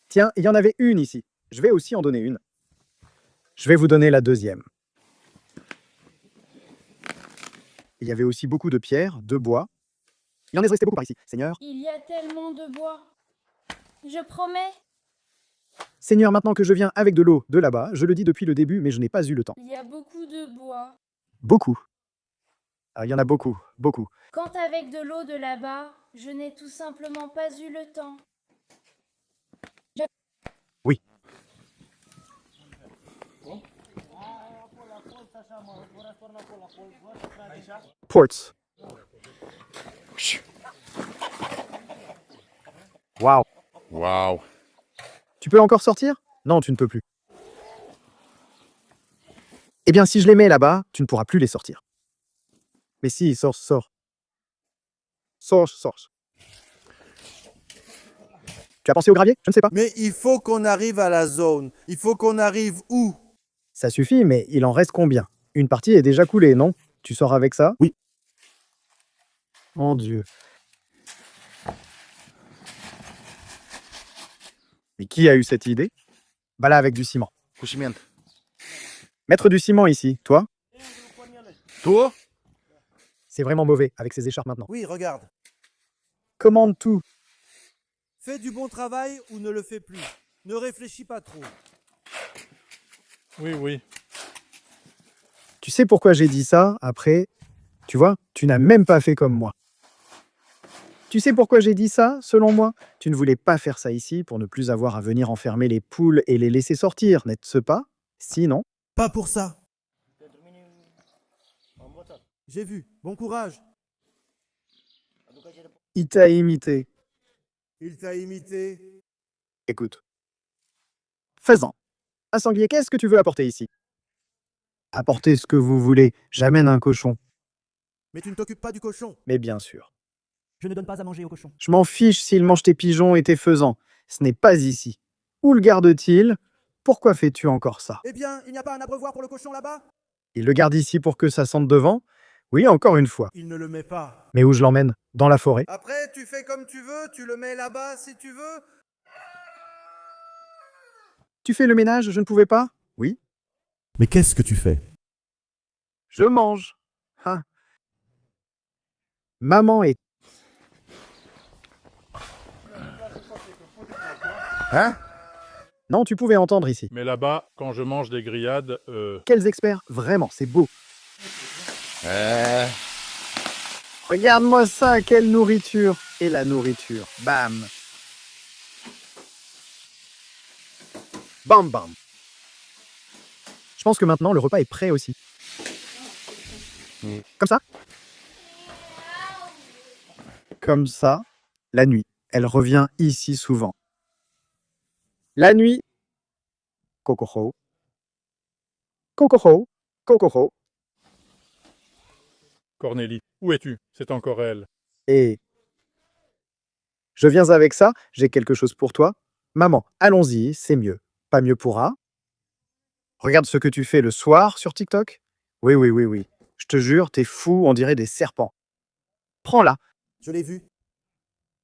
Tiens, il y en avait une ici. Je vais aussi en donner une. Je vais vous donner la deuxième. Il y avait aussi beaucoup de pierres, de bois. Il en est resté beaucoup par ici. Seigneur, Il y a tellement de bois. Je promets. Seigneur, maintenant que je viens avec de l'eau de là-bas, je le dis depuis le début, mais je n'ai pas eu le temps. Il y a beaucoup de bois. Beaucoup. Ah, il y en a beaucoup, beaucoup. Quant avec de l'eau de là-bas, je n'ai tout simplement pas eu le temps. Oui. Ports. Waouh. Waouh. Tu peux encore sortir? Non, tu ne peux plus. Eh bien, si je les mets là-bas, tu ne pourras plus les sortir. Mais si, sors, sors. Sors, sors. Tu as pensé au gravier? Je ne sais pas. Mais il faut qu'on arrive à la zone. Il faut qu'on arrive où? Ça suffit, mais il en reste combien? Une partie est déjà coulée, non? Tu sors avec ça? Oui. Mon Dieu. Mais qui a eu cette idée? Bah là, avec du ciment. Cucimiento. Mettre du ciment ici, toi? Toi? C'est vraiment mauvais avec ces écharpes maintenant. Oui, regarde. Commande tout. Fais du bon travail ou ne le fais plus. Ne réfléchis pas trop. Oui, oui. Tu sais pourquoi j'ai dit ça après? Tu vois, tu n'as même pas fait comme moi. Tu sais pourquoi j'ai dit ça, selon moi? Tu ne voulais pas faire ça ici pour ne plus avoir à venir enfermer les poules et les laisser sortir, n'est-ce pas? Sinon, Pas pour ça. J'ai vu. Bon courage. il t'a imité. Il t'a imité. Écoute. Fais-en. Un sanglier, qu'est-ce que tu veux apporter ici? Apportez ce que vous voulez. J'amène un cochon. Mais tu ne t'occupes pas du cochon. Mais bien sûr. Je ne donne pas à manger au cochon. Je m'en fiche s'il mange tes pigeons et tes faisans. Ce n'est pas ici. Où le garde-t-il? Pourquoi fais-tu encore ça? Eh bien, il n'y a pas un abreuvoir pour le cochon là-bas? Il le garde ici pour que ça sente devant? Oui, encore une fois. Il ne le met pas. Mais où je l'emmène? Dans la forêt? Après, tu fais comme tu veux, tu le mets là-bas si tu veux. Tu fais le ménage? Je ne pouvais pas? Oui. Mais qu'est-ce que tu fais? Je mange. Hein. Maman est... Hein? Non, tu pouvais entendre ici. Mais là-bas, quand je mange des grillades, Quels experts? Vraiment, c'est beau. Euh... Regarde-moi ça, quelle nourriture. Et la nourriture. Bam. Bam, bam. Je pense que maintenant, le repas est prêt aussi. Comme ça? Comme ça, la nuit. Elle revient ici souvent. La nuit. Cocoho. Cocoho. Cocoho. Cornélie, où es-tu? C'est encore elle. Et je viens avec ça, j'ai quelque chose pour toi. Maman, allons-y, c'est mieux. Pas mieux pourra. Regarde ce que tu fais le soir sur TikTok. Oui, oui, oui, oui. Je te jure, t'es fou, on dirait des serpents. Prends-la. Je l'ai vu.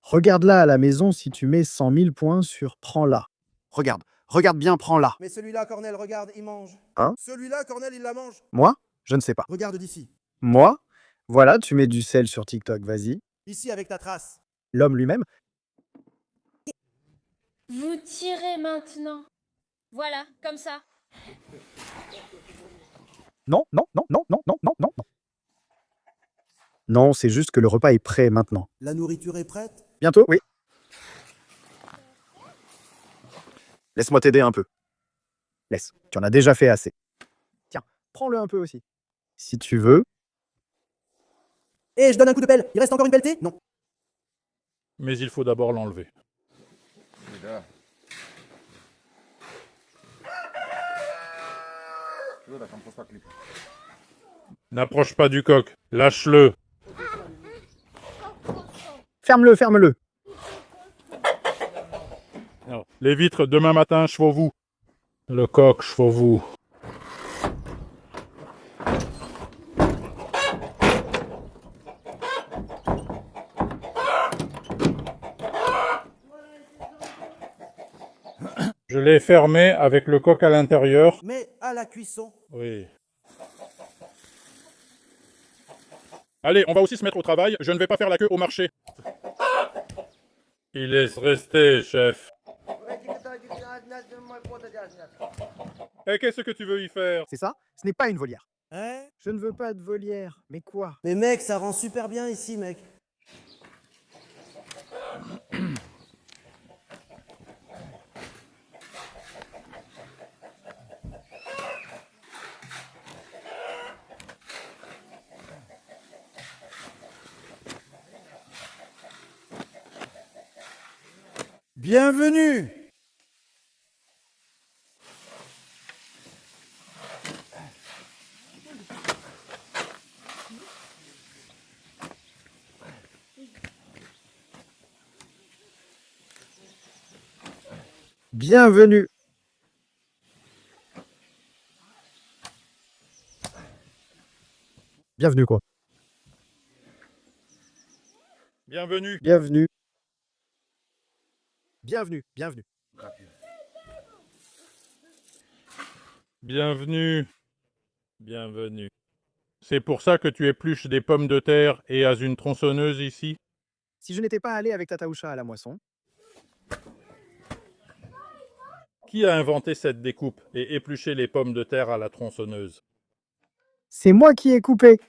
Regarde-la à la maison si tu mets 100 000 points sur prends-la. Regarde, regarde bien, prends-la. Mais celui-là, Cornel, regarde, il mange. Hein? Celui-là, Cornel, il la mange. Moi? Je ne sais pas. Regarde d'ici. Moi? Voilà, tu mets du sel sur TikTok, vas-y. Ici, avec ta trace. L'homme lui-même? Vous tirez maintenant. Voilà, comme ça. Non, non, non, non, non, non, non, non, non. Non, c'est juste que le repas est prêt maintenant. La nourriture est prête? Bientôt, oui. Laisse-moi t'aider un peu. Laisse, tu en as déjà fait assez. Tiens, prends-le un peu aussi. Si tu veux. Eh, je donne un coup de pelle. Il reste encore une pelletée? Non. Mais il faut d'abord l'enlever. N'approche pas du coq. Lâche-le. Ferme-le, ferme-le. Les vitres, demain matin, chevaux-vous. Le coq, chevaux-vous. Je l'ai fermé avec le coq à l'intérieur. Mais à la cuisson. Oui. Allez, on va aussi se mettre au travail. Je ne vais pas faire la queue au marché. Il laisse rester, chef. Et qu'est-ce que tu veux y faire? C'est ça? Ce n'est pas une volière. Hein? Je ne veux pas de volière. Mais quoi? Mais mec, ça rend super bien ici, mec. Bienvenue. Bienvenue. Bienvenue quoi? Bienvenue. Bienvenue. Bienvenue, bienvenue. Bienvenue. Bienvenue. C'est pour ça que tu épluches des pommes de terre et as une tronçonneuse ici? Si je n'étais pas allé avec Tataoucha à la moisson, Qui a inventé cette découpe et épluché les pommes de terre à la tronçonneuse? c'est moi qui ai coupé.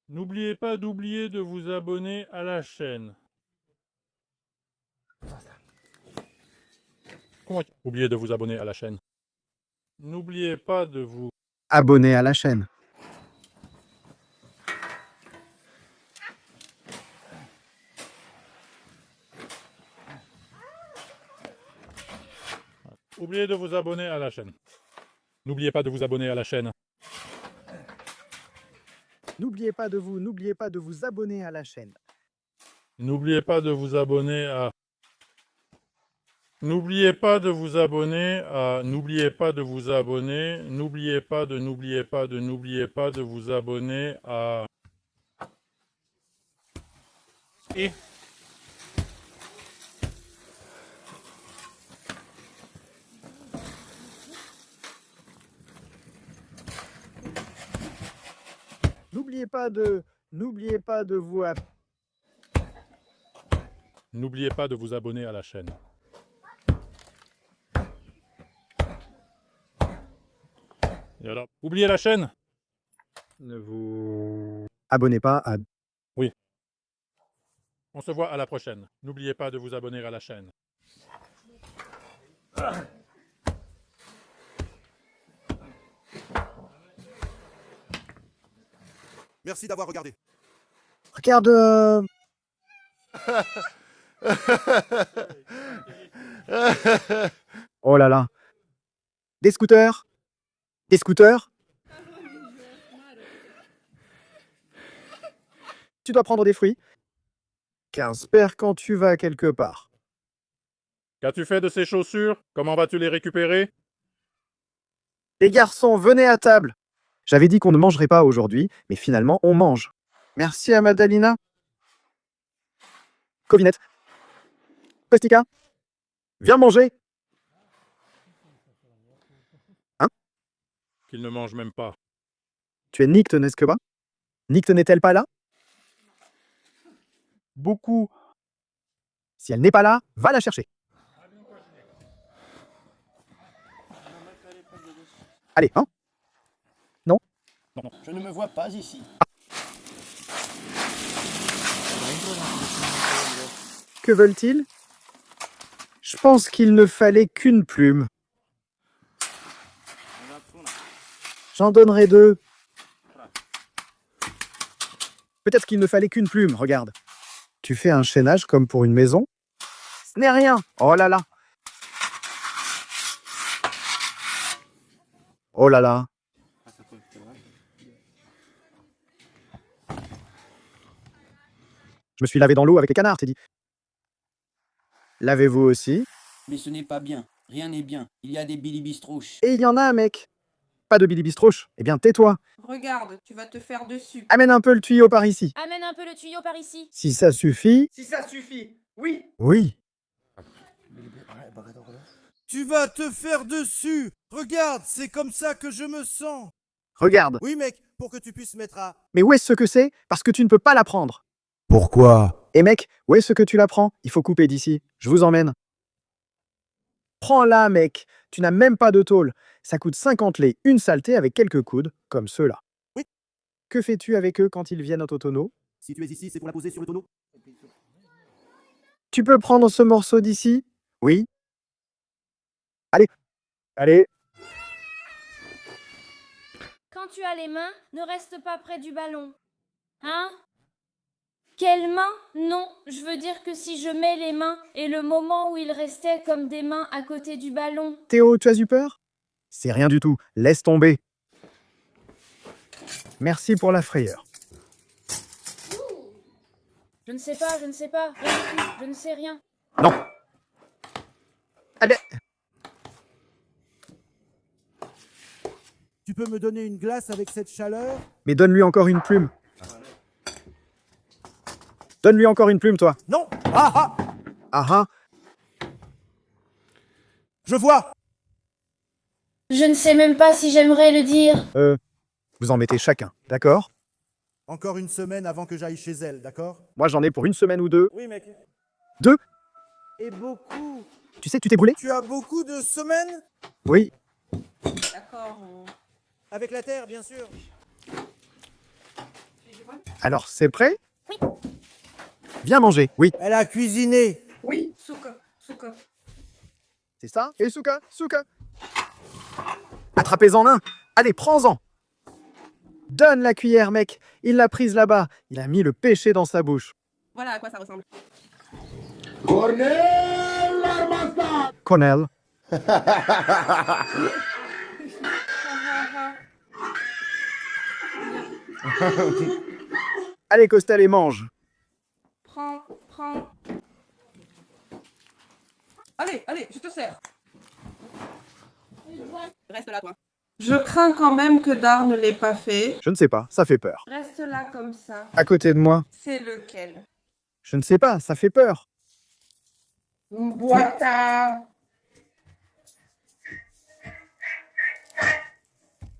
N'oubliez pas d'oublier de vous abonner à la chaîne. Comment oubliez de vous abonner à la chaîne? N'oubliez pas de vous... Abonné à la chaîne. Oubliez de vous abonner à la chaîne. N'oubliez pas de vous abonner à la chaîne. N'oubliez pas de vous abonner à la chaîne. N'oubliez pas de vous abonner à... N'oubliez pas de vous abonner à... N'oubliez pas de vous abonner... N'oubliez pas de vous abonner à... Et... N'oubliez pas de vous N'oubliez pas de vous abonner à la chaîne. Et alors, oubliez la chaîne. Ne vous... abonnez pas à... Oui. On se voit à la prochaine. N'oubliez pas de vous abonner à la chaîne. Merci d'avoir regardé. Regarde... Oh là là. Des scooters. Des scooters. Tu dois prendre des fruits. 15 paires quand tu vas quelque part. Qu'as-tu fait de ces chaussures? Comment vas-tu les récupérer? Les garçons, venez à table. J'avais dit qu'on ne mangerait pas aujourd'hui, mais finalement, on mange. Merci à Madalina. Covinette. Kostika. Viens manger. Hein? Qu'ils ne mangent même pas. Tu es Nick, n'est-ce pas? Nick n'est-elle pas là? Beaucoup. Si elle n'est pas là, va la chercher. Allez, hein? Non? Je ne me vois pas ici. Que veulent-ils? Je pense qu'il ne fallait qu'une plume. J'en donnerai 2. Peut-être qu'il ne fallait qu'une plume, regarde. Tu fais un chaînage comme pour une maison? Ce n'est rien. Oh là là. Oh là là. Je me suis lavé dans l'eau avec les canards, t'es dit. Lavez-vous aussi. Mais ce n'est pas bien. Rien n'est bien. Il y a des bilibistrouches. Et il y en a, mec. Pas de Billy Bistrouche. Eh bien, tais-toi. Regarde, tu vas te faire dessus. Amène un peu le tuyau par ici. Amène un peu le tuyau par ici. Si ça suffit. Si ça suffit, oui. Oui. Tu vas te faire dessus. Regarde, c'est comme ça que je me sens. Regarde. Oui, mec, pour que tu puisses mettre à... Mais où est-ce que c'est? Parce que tu ne peux pas la prendre. Pourquoi? Et mec, où est-ce que tu la prends? Il faut couper d'ici. Je vous emmène. Prends-la, mec. Tu n'as même pas de tôle. Ça coûte 50 lei, une saleté avec quelques coudes, comme ceux-là. Oui. Que fais-tu avec eux quand ils viennent au tonneau? Si tu es ici, c'est pour la poser sur le tonneau. Tu peux prendre ce morceau d'ici? Oui. Allez. Allez. Quand tu as les mains, ne reste pas près du ballon. Hein? Quelles mains? Non, je veux dire que si je mets les mains et le moment où ils restaient comme des mains à côté du ballon. Théo, tu as eu peur? C'est rien du tout. Laisse tomber. Merci pour la frayeur. Je ne sais pas, rien du tout, je ne sais rien. Non. Allez. Tu peux me donner une glace avec cette chaleur? Mais donne-lui encore une plume. Donne-lui encore une plume, toi. Non. Ah ah. Ah ah. Je vois. Je ne sais même pas si j'aimerais le dire. Vous en mettez chacun, d'accord? Encore une semaine avant que j'aille chez elle, d'accord? Moi, j'en ai pour une semaine ou deux. Oui, mec. 2? Et beaucoup. Tu sais, tu t'es boulé? Tu as beaucoup de semaines? Oui. D'accord. Avec la terre, bien sûr. Alors, c'est prêt? Oui. Viens manger, oui. Elle a cuisiné. Oui, souka, souka. C'est ça? Et Souka, Souka. Attrapez-en un. Allez, prends-en. Donne la cuillère, mec. Il l'a prise là-bas. Il a mis le péché dans sa bouche. Voilà à quoi ça ressemble. Cornell. Allez, Costel, et mange. Prends. Allez, je te sers. Reste là, toi. Je crains quand même que Dar ne l'ait pas fait. Je ne sais pas, ça fait peur. Reste là comme ça. À côté de moi. C'est lequel? Je ne sais pas, ça fait peur. Boita.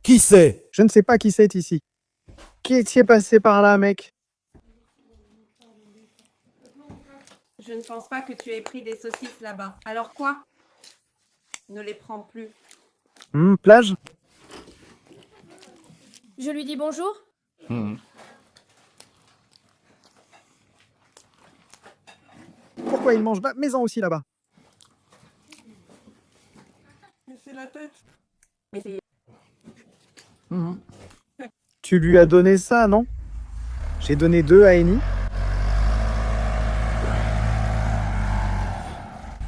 Qui c'est? Je ne sais pas qui c'est ici. Qui est passé par là, mec? Je ne pense pas que tu aies pris des saucisses là-bas. Alors quoi? Ne les prends plus. Plage? Je lui dis bonjour? Pourquoi il mange là? Mets-en aussi là-bas. Mais c'est la tête. Mais c'est... Tu lui as donné ça, non? J'ai donné 2 à Eni.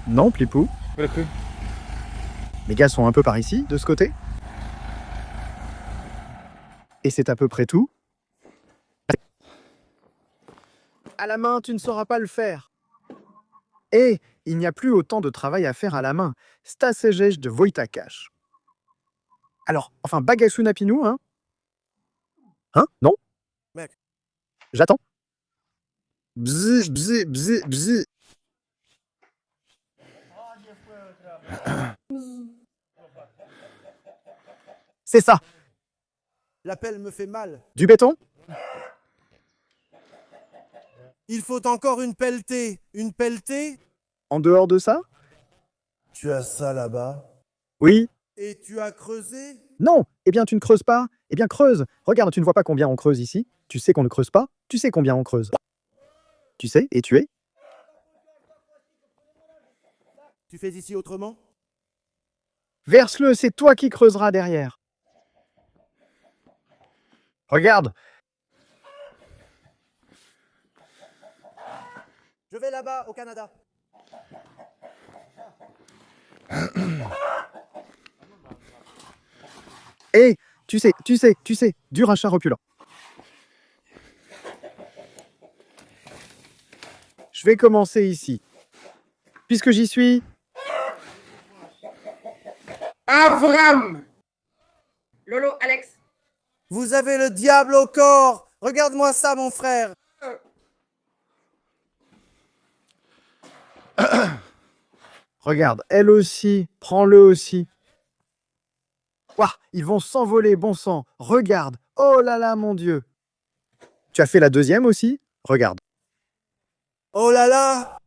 Non, Plipou. Les gars sont un peu par ici, de ce côté. Et c'est à peu près tout. À la main, tu ne sauras pas le faire. Et il n'y a plus autant de travail à faire à la main. Stasejej de Wojtakash. Alors, enfin, Bagasu Napinou, hein? Hein? Non? Mec. J'attends. Bzz, bzz, bzz, bzz. C'est ça. La pelle me fait mal. Du béton? Il faut encore une pelletée. Une pelletée? En dehors de ça? Tu as ça là-bas? Oui. Et tu as creusé? Non. Eh bien, tu ne creuses pas. Eh bien, creuse. Regarde, tu ne vois pas combien on creuse ici? Tu sais qu'on ne creuse pas? Tu sais combien on creuse? Tu sais, et tu es? Tu fais ici autrement? Verse-le, c'est toi qui creuseras derrière. Regarde. Je vais là-bas, au Canada. Et tu sais, du rachat reculant. Je vais commencer ici. Puisque j'y suis. Avram! Lolo, Alex. Vous avez le diable au corps. Regarde-moi ça, mon frère. Regarde, elle aussi. Prends-le aussi. Ouah, ils vont s'envoler, bon sang. Regarde. Oh là là, mon Dieu. Tu as fait la deuxième aussi? Regarde. Oh là là.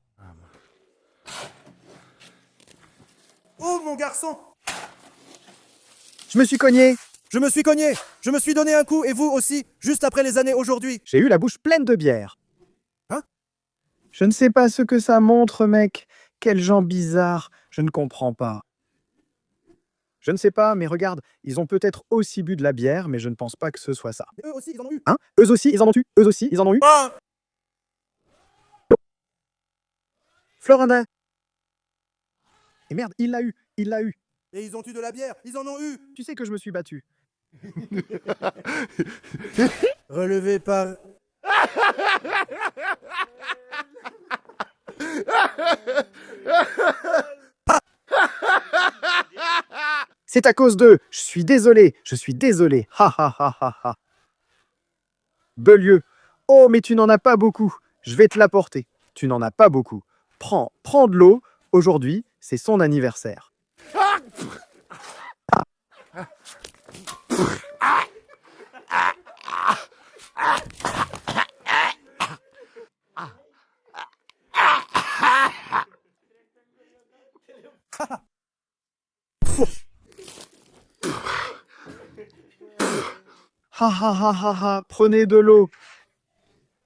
Oh, mon garçon! Je me suis cogné. Je me suis cogné! Je me suis donné un coup, et vous aussi, juste après les années aujourd'hui. J'ai eu la bouche pleine de bière. Hein? Je ne sais pas ce que ça montre, mec. Quels gens bizarres. Je ne comprends pas. Je ne sais pas, mais regarde, ils ont peut-être aussi bu de la bière, mais je ne pense pas que ce soit ça. Mais eux aussi, ils en ont eu. Hein? Eux aussi, ils en ont eu. Eux aussi, ils en ont eu. Ah! Florinda. Et merde, il l'a eu. Il l'a eu. Et ils ont eu de la bière, ils en ont eu. Tu sais que je me suis battu. Relevé par... C'est à cause d'eux. Je suis désolé. Je suis désolé. Ha ha ha ha ha. Belieu. Oh, mais tu n'en as pas beaucoup. Je vais te l'apporter. Tu n'en as pas beaucoup. Prends de l'eau. Aujourd'hui, c'est son anniversaire. Ha ha ha ha ha, prenez de l'eau.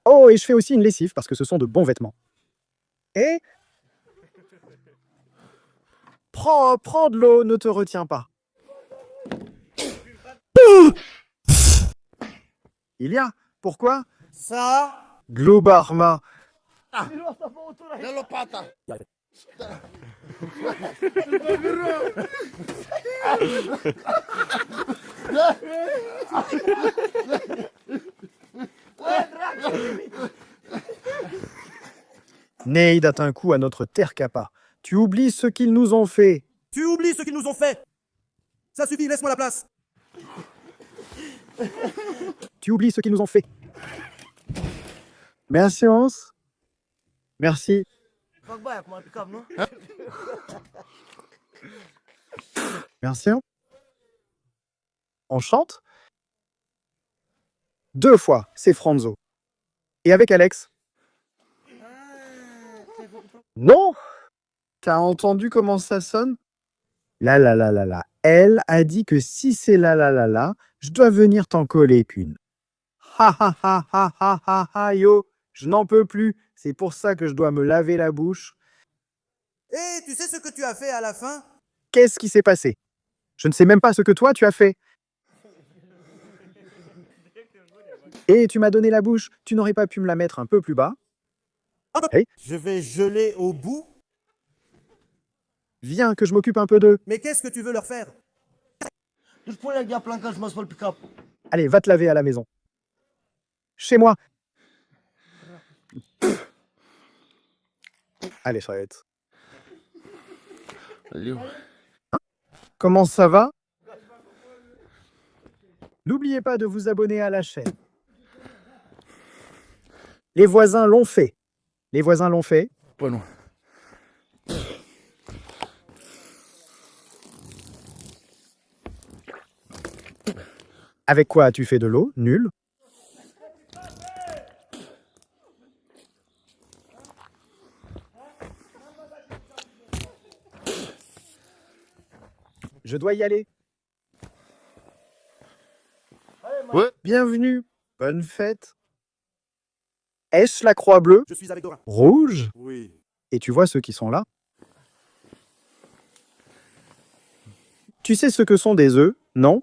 Oh, et je fais aussi une lessive parce que ce sont de bons vêtements. Et prends de l'eau, ne te retiens pas. Il y a. Pourquoi? Ça... Globarma. Ney date un coup à notre terre capa. Tu oublies ce qu'ils nous ont fait. Tu oublies ce qu'ils nous ont fait. Ça suffit, laisse-moi la place. Tu oublies ce qu'ils nous ont fait. Merci, Hans. Merci. Merci. On chante 2 fois, c'est Franzo. Et avec Alex? Non? T'as entendu comment ça sonne? La la la la la. Elle a dit que si c'est la la la la, je dois venir t'en coller qu'une. Ha ha ha ha ha ha ha yo. Je n'en peux plus. C'est pour ça que je dois me laver la bouche. Et tu sais ce que tu as fait à la fin? Qu'est-ce qui s'est passé? Je ne sais même pas ce que toi tu as fait. Et tu m'as donné la bouche. Tu n'aurais pas pu me la mettre un peu plus bas? Hey. Je vais geler au bout. Viens, que je m'occupe un peu d'eux. Mais qu'est-ce que tu veux leur faire? Allez, va te laver à la maison. Chez moi. Allez, Charlotte. Comment ça va? N'oubliez pas de vous abonner à la chaîne. Les voisins l'ont fait. Les voisins l'ont fait. Bueno. Avec quoi as-tu fait de l'eau? Nul. Je dois y aller. Ouais. Bienvenue. Bonne fête. Est-ce la croix bleue? Je suis avec Dora. Rouge? Oui. Et tu vois ceux qui sont là? Tu sais ce que sont des œufs, non?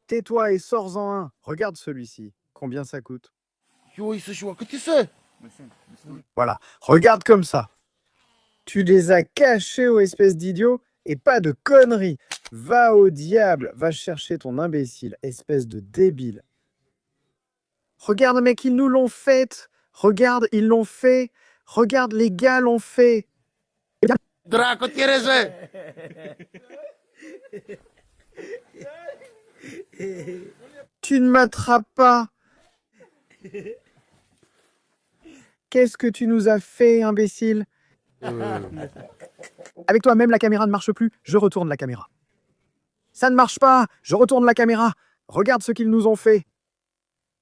Tais-toi et sors-en un. Regarde celui-ci. Combien ça coûte? Voilà. Regarde comme ça. Tu les as cachés aux espèces d'idiots et pas de conneries. Va au diable. Va chercher ton imbécile, espèce de débile. Regarde, mec, ils nous l'ont fait. Regarde, ils l'ont fait. Regarde, les gars l'ont fait. Draco, ¿quieres? Tu ne m'attrapes pas. Qu'est-ce que tu nous as fait, imbécile? Avec toi, même la caméra ne marche plus. Je retourne la caméra. Ça ne marche pas. Je retourne la caméra. Regarde ce qu'ils nous ont fait.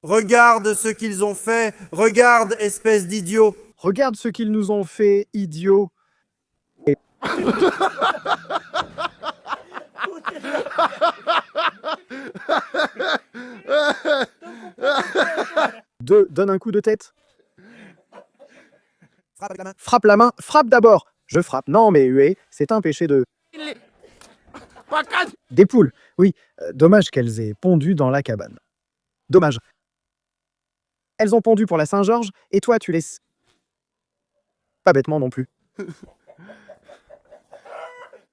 Regarde ce qu'ils ont fait. Regarde, espèce d'idiot. Regarde ce qu'ils nous ont fait, idiot. Deux, donne un coup de tête. Frappe avec la main. Frappe la main, frappe d'abord. Je frappe. Non, mais huer, c'est un péché de... Des poules. Oui, dommage qu'elles aient pondu dans la cabane. Dommage. Elles ont pondu pour la Saint-Georges, et toi, tu laisses... Pas bêtement non plus.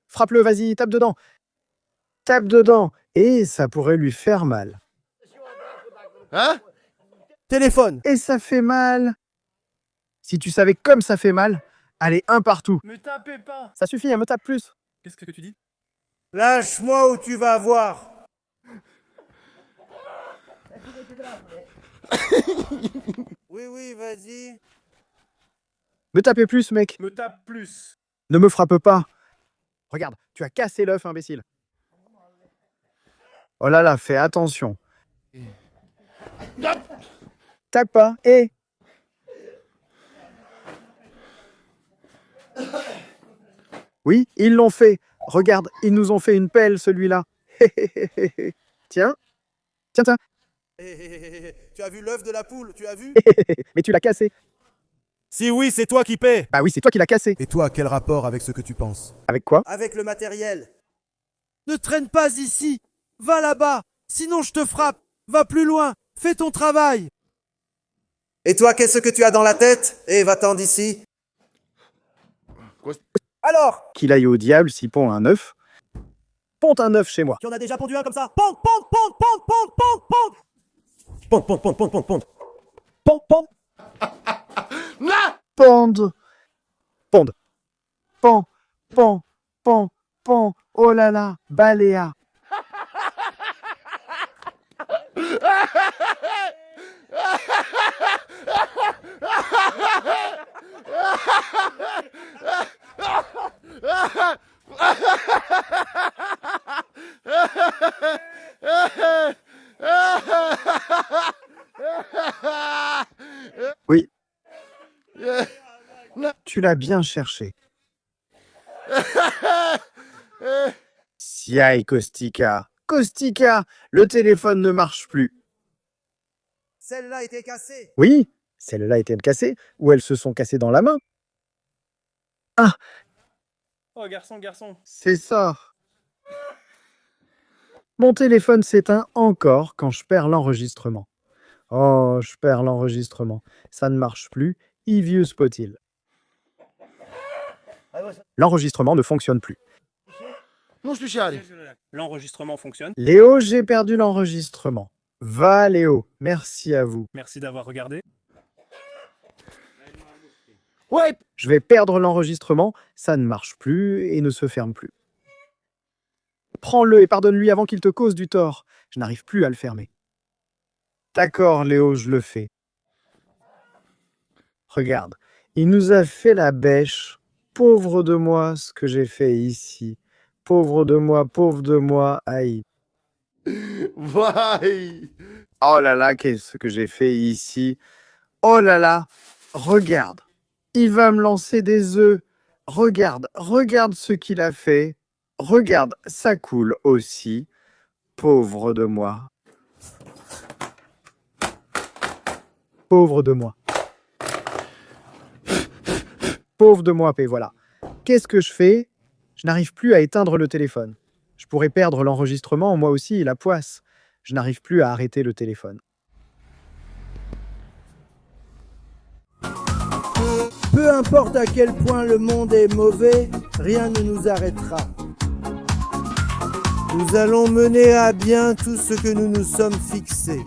Frappe-le, vas-y, tape dedans. Tape dedans. Et ça pourrait lui faire mal. Hein? Téléphone. Et ça fait mal. Si tu savais comme ça fait mal, allez, un partout. Me tapez pas. Ça suffit, elle me tape plus. Qu'est-ce que tu dis? Lâche-moi ou tu vas voir. Oui, vas-y. Me tapez plus, mec. Me tape plus. Ne me frappe pas. Regarde, tu as cassé l'œuf, imbécile. Oh là là, fais attention. Tape pas, et... Oui, ils l'ont fait. Regarde, ils nous ont fait une pelle, celui-là. Tiens. Tiens. Tu as vu l'œuf de la poule, tu as vu? Mais tu l'as cassé. Si oui, c'est toi qui paies. Bah oui, c'est toi qui l'as cassé. Et toi, quel rapport avec ce que tu penses? Avec quoi? Avec le matériel. Ne traîne pas ici. Va là-bas. Sinon, je te frappe. Va plus loin. Fais ton travail. Et toi, qu'est-ce que tu as dans la tête? Eh, va-t'en d'ici. Alors? Qu'il aille au diable s'il pond un œuf. Ponte un œuf chez moi. Tu en as déjà pondu un comme ça? Ponte, ponte, ponte, ponte, ponte, ponte, ponte. Ponte, ponte, ponte, ponte, ponte, ponte. Ponte, ponte. Ponde. Ponde. Pon, pon, pon, pon. Oh là là, baléa. Oui. Tu l'as bien cherché. Siaï, Kostika. Kostika, le téléphone ne marche plus. Celle-là était cassée. Oui, celles-là étaient cassées, ou elles se sont cassées dans la main. Ah, Oh, garçon. c'est ça. Mon téléphone s'éteint encore quand je perds l'enregistrement. Oh, je perds l'enregistrement. Ça ne marche plus. Ivieux spot-il. L'enregistrement ne fonctionne plus. L'enregistrement fonctionne. Léo, j'ai perdu l'enregistrement. Va, Léo. Merci à vous. Merci d'avoir regardé. Ouais, je vais perdre l'enregistrement. Ça ne marche plus et ne se ferme plus. Prends-le et pardonne-lui avant qu'il te cause du tort. Je n'arrive plus à le fermer. D'accord, Léo, je le fais. Regarde, il nous a fait la bêche. Pauvre de moi, ce que j'ai fait ici. Pauvre de moi, aïe. Vai! Oh là là, qu'est-ce que j'ai fait ici? Oh là là, regarde. Il va me lancer des œufs. Regarde ce qu'il a fait. Regarde, ça coule aussi. Pauvre de moi. Pauvre de moi. Pauvre de moi, et voilà. Qu'est-ce que je fais? Je n'arrive plus à éteindre le téléphone. Je pourrais perdre l'enregistrement, moi aussi, la poisse. Je n'arrive plus à arrêter le téléphone. Peu importe à quel point le monde est mauvais, rien ne nous arrêtera. Nous allons mener à bien tout ce que nous nous sommes fixés.